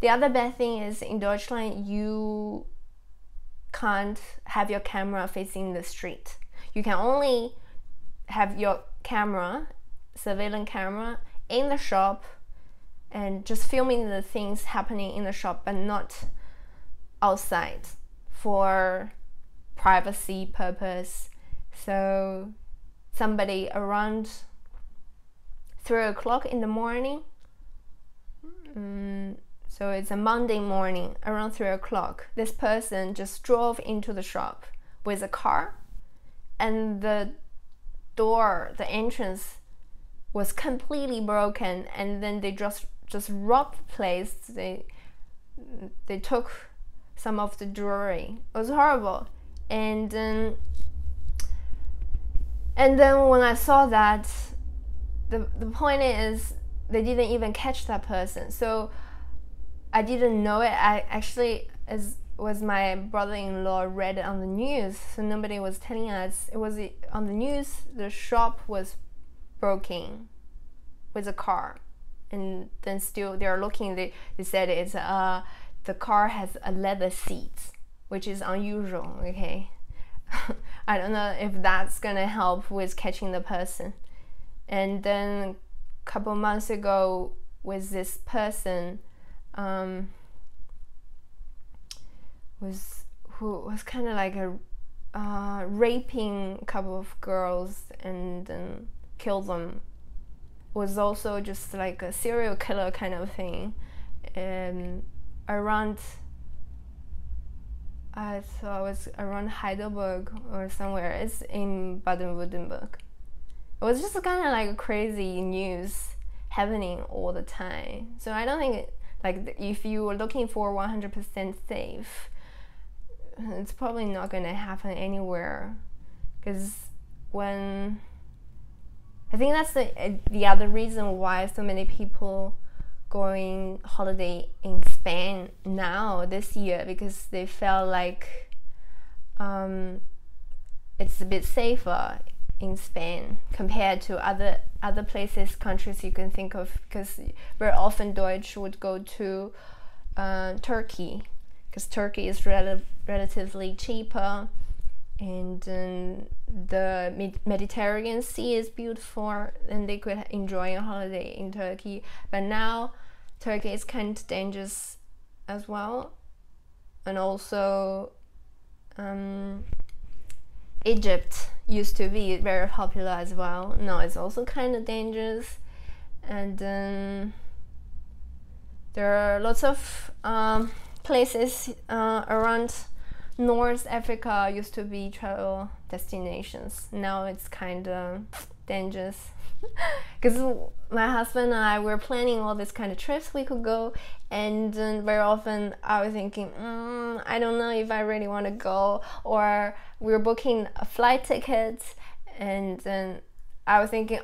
The other bad thing is in Deutschland you can't have your camera facing the street. You can only have your surveillance camera in the shop and just filming the things happening in the shop, but not outside for privacy purpose. So somebody around 3 o'clock in the morning, so it's a Monday morning, around 3 o'clock, this person just drove into the shop with a car, and the door, the entrance was completely broken, and then they just robbed the place. They took some of the jewelry. It was horrible. And then when I saw that, the point is they didn't even catch that person. So I didn't know it. I actually, as was my brother-in-law, read it on the news. So nobody was telling us. It was on the news. The shop was broken with a car, and then still they're looking. They said it's the car has a leather seat, which is unusual. Okay. I don't know if that's gonna help with catching the person. And then a couple months ago, with this person who was kind of like raping a couple of girls and then killed them, was also just like a serial killer kind of thing. Around, I thought it was around Heidelberg or somewhere. It's in Baden-Württemberg. It was just kind of like crazy news happening all the time. So I don't think like if you were looking for 100% safe, it's probably not going to happen anywhere. Because when I think that's the other reason why so many people going holiday in Spain now this year, because they felt like it's a bit safer in Spain compared to other places, countries you can think of, because very often Deutsch would go to Turkey, because Turkey is relatively cheaper, and the Mediterranean Sea is beautiful, and they could enjoy a holiday in Turkey. But now Turkey is kind of dangerous as well, and also Egypt used to be very popular as well. Now it's also kind of dangerous. And there are lots of places around North Africa used to be travel destinations. Now it's kind of dangerous. Because my husband and I were planning all these kind of trips we could go, and very often I was thinking, I don't know if I really want to go, or we were booking a flight ticket, and then I was thinking,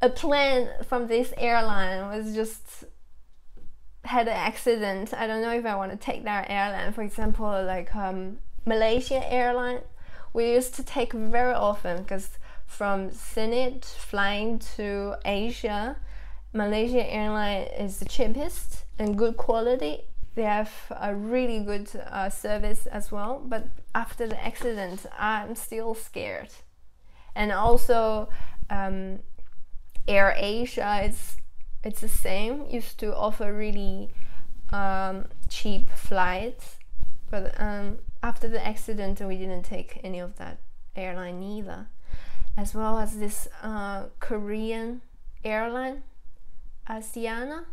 a plane from this airline was just had an accident. I don't know if I want to take that airline. For example, like Malaysia airline, we used to take very often, because from Sydney flying to Asia, Malaysia airline is the cheapest and good quality. They have a really good service as well. But after the accident, I'm still scared. And also Air Asia, it's the same, used to offer really cheap flights, but after the accident we didn't take any of that airline either. As well as this Korean airline, Asiana,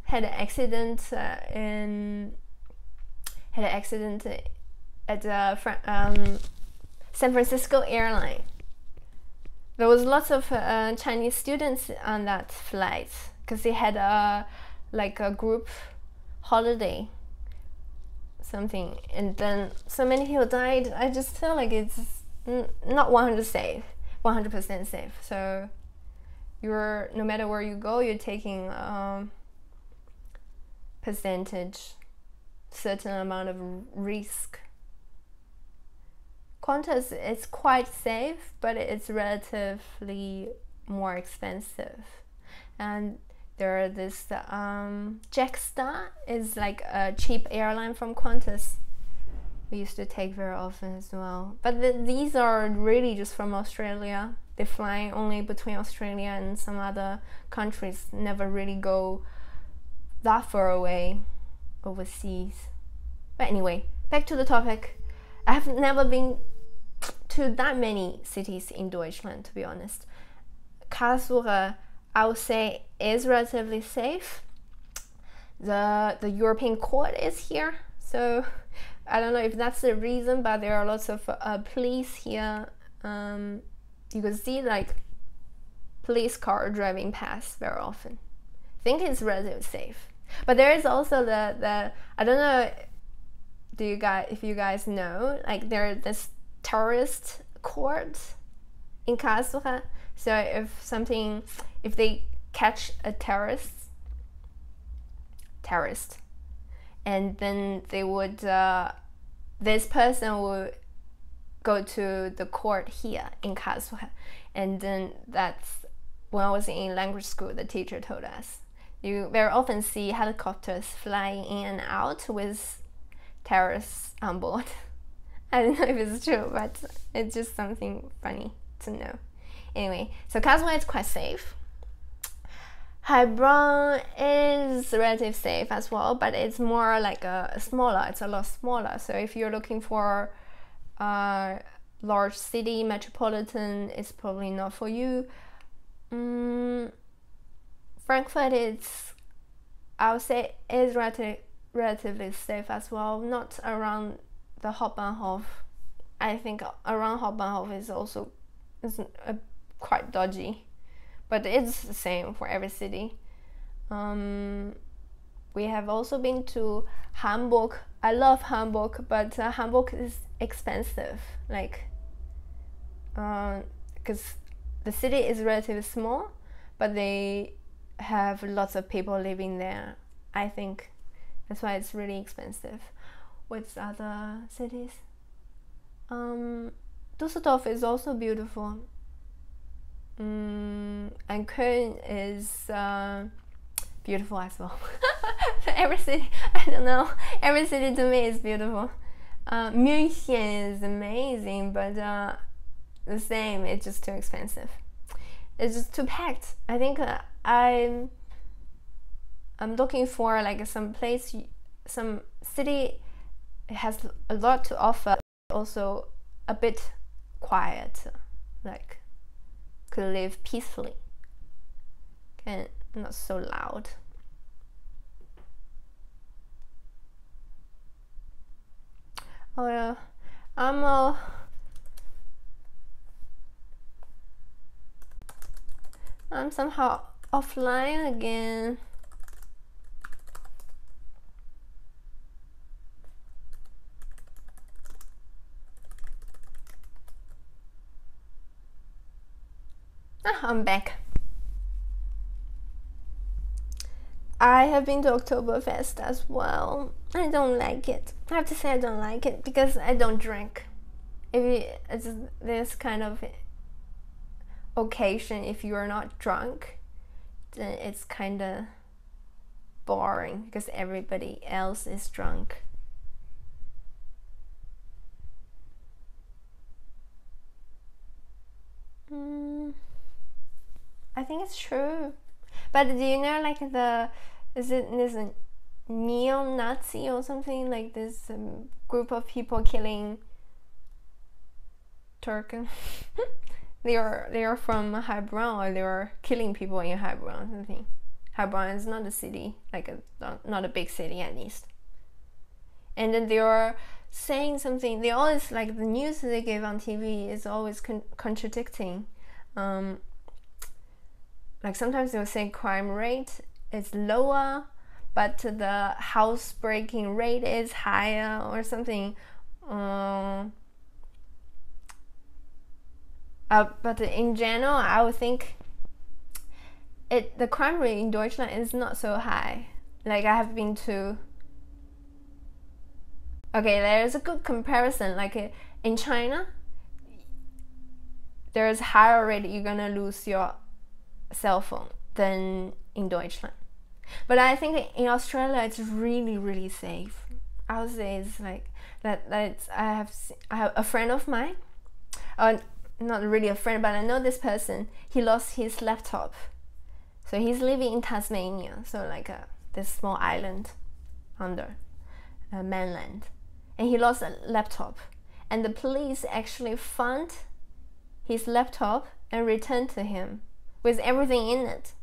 had an accident in had an accident at the San Francisco airline. There was lots of Chinese students on that flight because they had a group holiday something, and then so many people died. I just feel like it's not 100% safe. So you're, no matter where you go, you're taking certain amount of risk. Qantas is quite safe, but it's relatively more expensive. And there are this Jetstar is like a cheap airline from Qantas. We used to take very often as well. But these are really just from Australia. They fly only between Australia and some other countries, never really go that far away overseas. But anyway, back to the topic. I have never been to that many cities in Deutschland, to be honest. Karlsruhe, I would say, is relatively safe. The European court is here, so I don't know if that's the reason, but there are lots of police here. You can see like police car driving past very often. I think it's relatively safe. But there is also the I don't know if you guys know, like there's this terrorist court in Karlsruhe. So if they catch a terrorist, and then they would this person would go to the court here in Karlsruhe, and then that's when I was in language school, the teacher told us you very often see helicopters flying in and out with terrorists on board. I don't know if it's true, but it's just something funny to know. Anyway, so Karlsruhe is quite safe. Heilbronn is relatively safe as well, but it's more like it's a lot smaller. So if you're looking for a large city, metropolitan, it's probably not for you. Frankfurt I would say, is relatively safe as well. Not around the Hauptbahnhof. I think around Hauptbahnhof is also quite dodgy, but it's the same for every city. We have also been to Hamburg. I love Hamburg, but Hamburg is expensive, because the city is relatively small, but they have lots of people living there. I think that's why it's really expensive. What's other cities? Düsseldorf is also beautiful. And Köln is beautiful as well. Every city, I don't know, every city to me is beautiful. München is amazing, but the same, it's just too expensive. It's just too packed. I think I'm looking for like some city has a lot to offer, also a bit quiet, like could live peacefully, and not so loud. Oh yeah, I'm somehow offline again. I'm back. I have been to Oktoberfest as well. I don't like it. I have to say I don't like it because I don't drink. It's this kind of occasion, if you are not drunk, then it's kind of boring because everybody else is drunk. I think it's true. But do you know, like is it this neo-Nazi or something, like this group of people killing Turken? they are from Heilbronn, or they are killing people in Heilbronn. Something. Heilbronn is not a city, not a big city at least. and then they are saying something. They always, like, the news they give on TV is always contradicting. Like sometimes they'll say crime rate is lower, but the housebreaking rate is higher or something. But in general, I would think the crime rate in Deutschland is not so high. Like, I have been to... Okay, there's a good comparison. Like, in China, there's higher rate you're gonna lose your cell phone than in Deutschland. But I think in Australia it's really, really safe. I would say it's like that. I have a friend of mine, not really a friend, but I know this person. He lost his laptop, so he's living in Tasmania, so like this small island under mainland, and he lost a laptop, and the police actually found his laptop and returned to him with everything in it.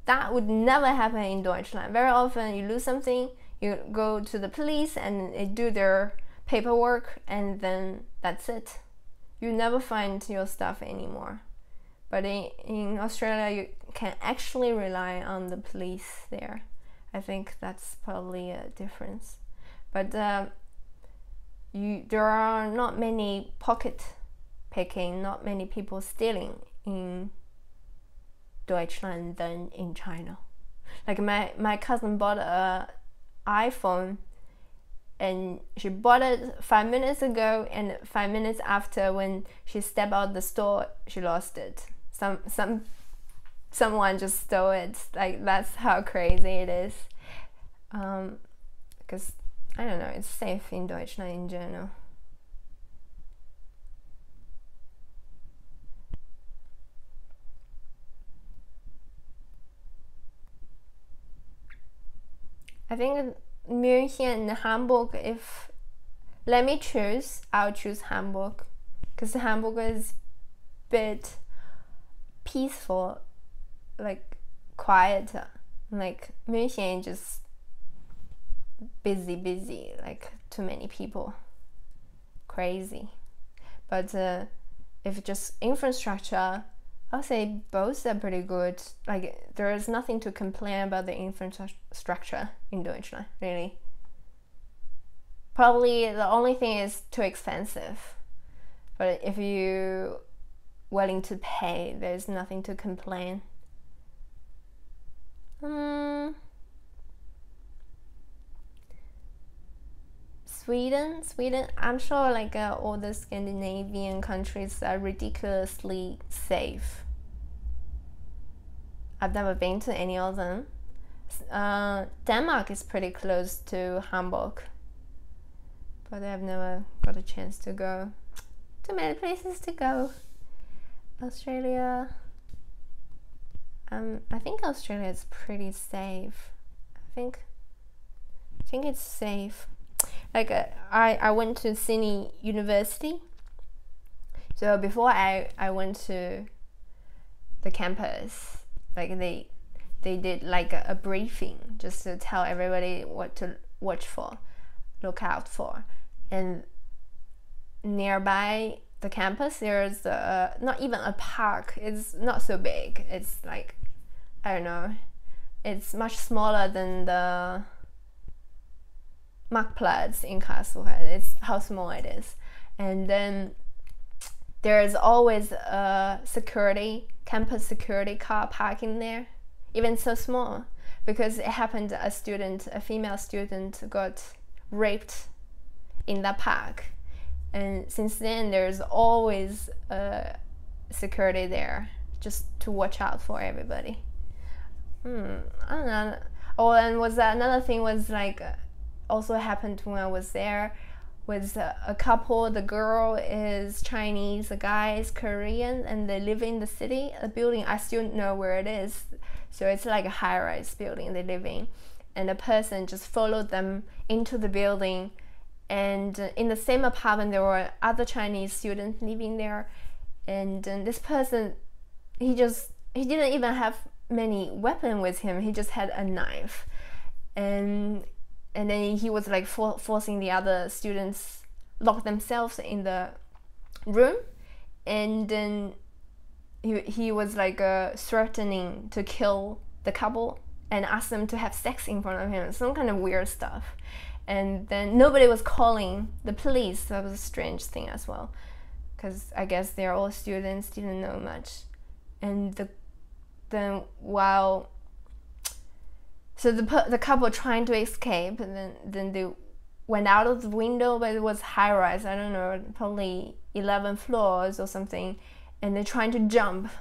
That would never happen in Deutschland. Very often you lose something, you go to the police and they do their paperwork, and then that's it. You never find your stuff anymore. But in Australia, you can actually rely on the police there. I think that's probably a difference. But there are not many pocket picking, not many people stealing in Deutschland than in China. Like my cousin bought a iPhone, and she bought it 5 minutes ago, and 5 minutes after, when she stepped out the store, she lost it. Someone just stole it. Like, that's how crazy it is. Because I don't know, it's safe in Deutschland in general. I think München and Hamburg, if let me choose, I'll choose Hamburg, because Hamburg is a bit peaceful, like quieter. Like München just busy, like too many people, crazy. But if just infrastructure, I'll say both are pretty good. Like, there is nothing to complain about the infrastructure in Deutschland, really. Probably the only thing is too expensive. But if you're willing to pay, there's nothing to complain. Sweden, I'm sure like all the Scandinavian countries are ridiculously safe. I've never been to any of them. Denmark is pretty close to Hamburg, but I've never got a chance to go. Too many places to go. Australia, I think Australia is pretty safe. I think it's safe. Like I went to Sydney University, so before I went to the campus, like they did like a briefing just to tell everybody what to look out for. And nearby the campus there's not even a park. It's not so big. It's like, I don't know, it's much smaller than the Marktplatz in Karlsruhe. It's how small it is. And then there's always a campus security car parking there, even so small, because it happened a female student got raped in that park, and since then there's always security there just to watch out for everybody. I don't know. Oh, and another thing was like also happened when I was there, was a couple. The girl is Chinese, the guy is Korean, and they live in the city. A building, I still know where it is, so it's like a high-rise building they live in, and the person just followed them into the building, and in the same apartment there were other Chinese students living there, and this person, he didn't even have many weapons with him. He just had a knife, and and then he was like forcing the other students lock themselves in the room, and then he was like threatening to kill the couple and ask them to have sex in front of him, some kind of weird stuff. And then nobody was calling the police. That was a strange thing as well, because I guess they're all students, didn't know much. And then while the couple trying to escape, and then they went out of the window, but it was high rise, I don't know, probably 11 floors or something, and they're trying to jump,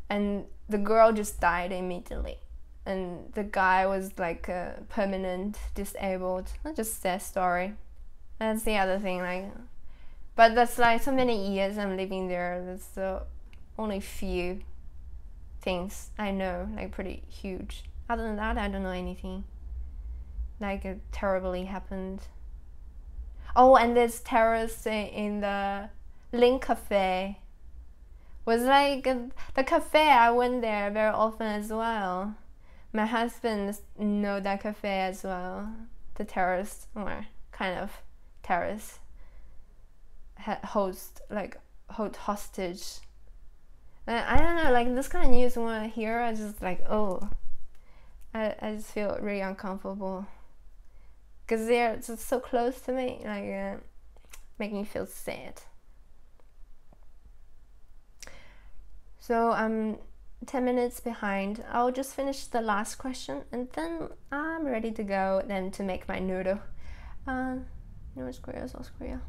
and the girl just died immediately, and the guy was like permanent disabled. That's just a sad story. That's the other thing, like, but that's like so many years I'm living there. That's the only few things I know, like pretty huge. Other than that, I don't know anything like it terribly happened. Oh, and this terrace in the Link Cafe was like the cafe. I went there very often as well. My husband know that cafe as well. The terrace, or kind of terrace, hold hostage. I don't know, like this kind of news when I hear, I just like, oh, I just feel really uncomfortable, because they're just so close to me, like make me feel sad. So I'm 10 minutes behind. I'll just finish the last question and then I'm ready to go then to make my noodle. North Korea, South Korea.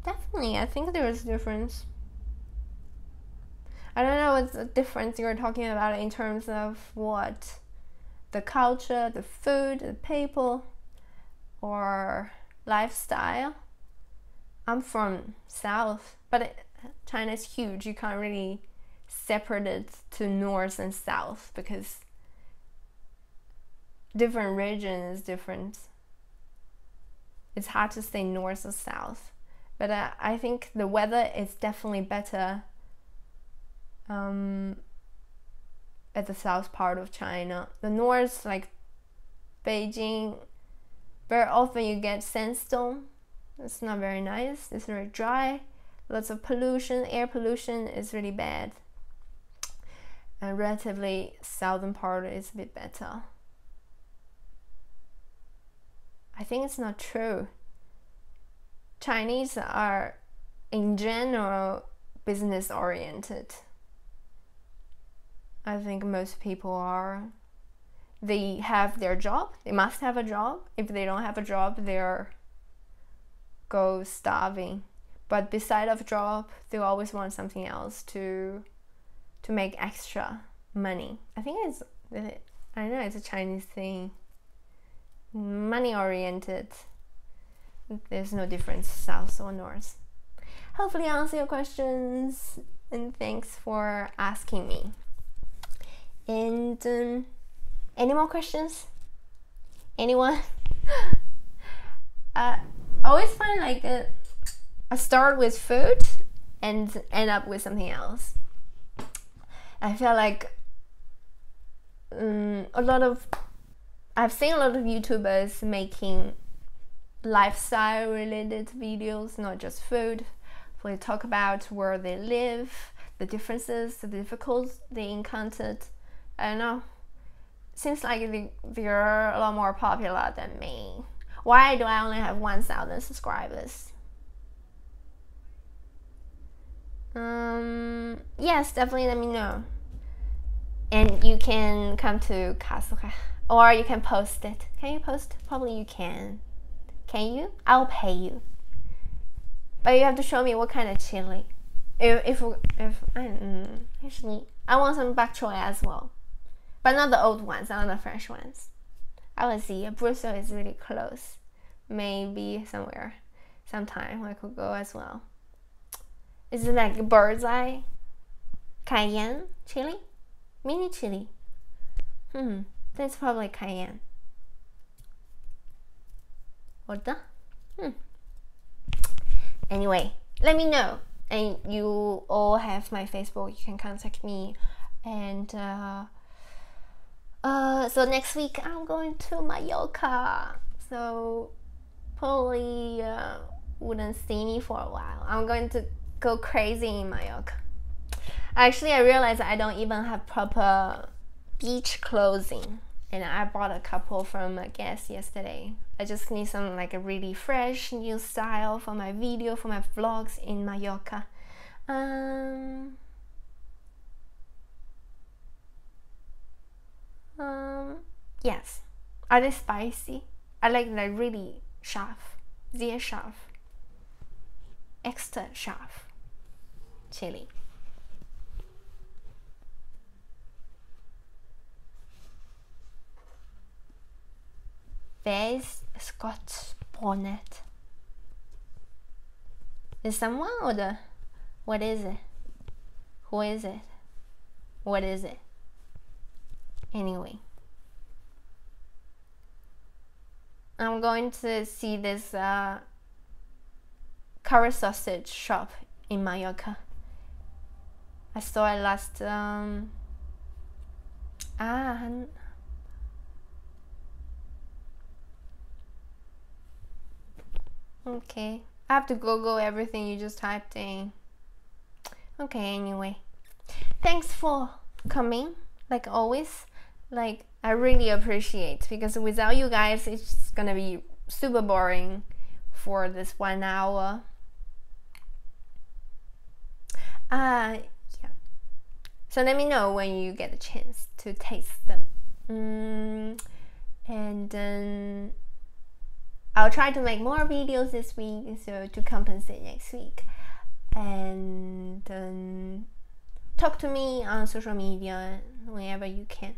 Definitely, I think there is a difference. I don't know what's the difference you're talking about in terms of what? The culture, the food, the people, or lifestyle. I'm from South, but China is huge. You can't really separate it to North and South because different region is different. It's hard to say North or South, but I think the weather is definitely better at the south part of China. The north, like Beijing, very often you get sandstone. It's not very nice. It's very dry. Lots of pollution. Air pollution is really bad. And relatively southern part is a bit better. I think it's not true. Chinese are in general business oriented. I think most people are. They have their job. They must have a job. If they don't have a job, they're go starving. But beside of job, they always want something else to make extra money. I think I know it's a Chinese thing. Money oriented. There's no difference south or north. Hopefully I answer your questions, and thanks for asking me. And any more questions? Anyone? I always find like I start with food and end up with something else. I feel like I've seen a lot of YouTubers making lifestyle related videos, not just food. They talk about where they live, the differences, the difficulties they encountered. I don't know. Seems like they're a lot more popular than me. Why do I only have 1,000 subscribers? Yes, definitely let me know. And you can come to Kasuka, or you can post it. Can you post? Probably you can. Can you? I'll pay you. But you have to show me what kind of chili. Actually, I want some bok choy as well. But not the old ones, I want the fresh ones. I will see. Brussels is really close. Maybe sometime I could go as well. Is it like bird's eye? Cayenne chili? Mini chili. That's probably cayenne. What the? Anyway, let me know. And you all have my Facebook. You can contact me. And So next week I'm going to Mallorca. So probably wouldn't see me for a while. I'm going to go crazy in Mallorca. Actually, I realized I don't even have proper beach clothing, and I bought a couple from a guest yesterday. I just need some like a really fresh new style for my video, for my vlogs in Mallorca. Yes. Are they spicy? I like really scharf, sehr scharf, extra scharf chili. Wer ist Scott Bonnet? Is someone or what is it? Who is it? What is it? Anyway, I'm going to see this curry sausage shop in Mallorca. I saw it last okay, I have to Google everything you just typed in. Okay, anyway, thanks for coming, like always. Like, I really appreciate, because without you guys it's gonna be super boring for this 1 hour. Yeah, so let me know when you get a chance to taste them, and then I'll try to make more videos this week, so to compensate next week. And talk to me on social media whenever you can.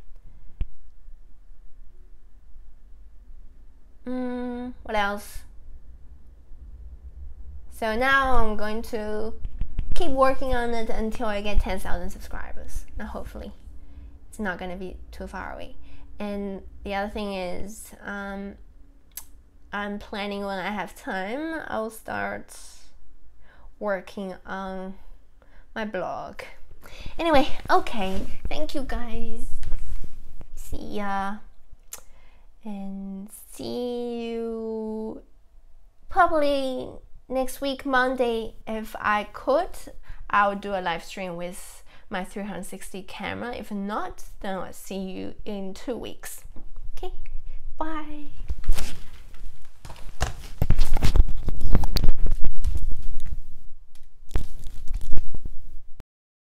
What else? So now I'm going to keep working on it until I get 10,000 subscribers. Now hopefully it's not gonna be too far away. And the other thing is, I'm planning when I have time, I'll start working on my blog. Anyway, okay, thank you guys. See ya. And see you probably next week, Monday. If I could, I'll do a live stream with my 360 camera. If not, then I'll see you in 2 weeks. Okay, bye.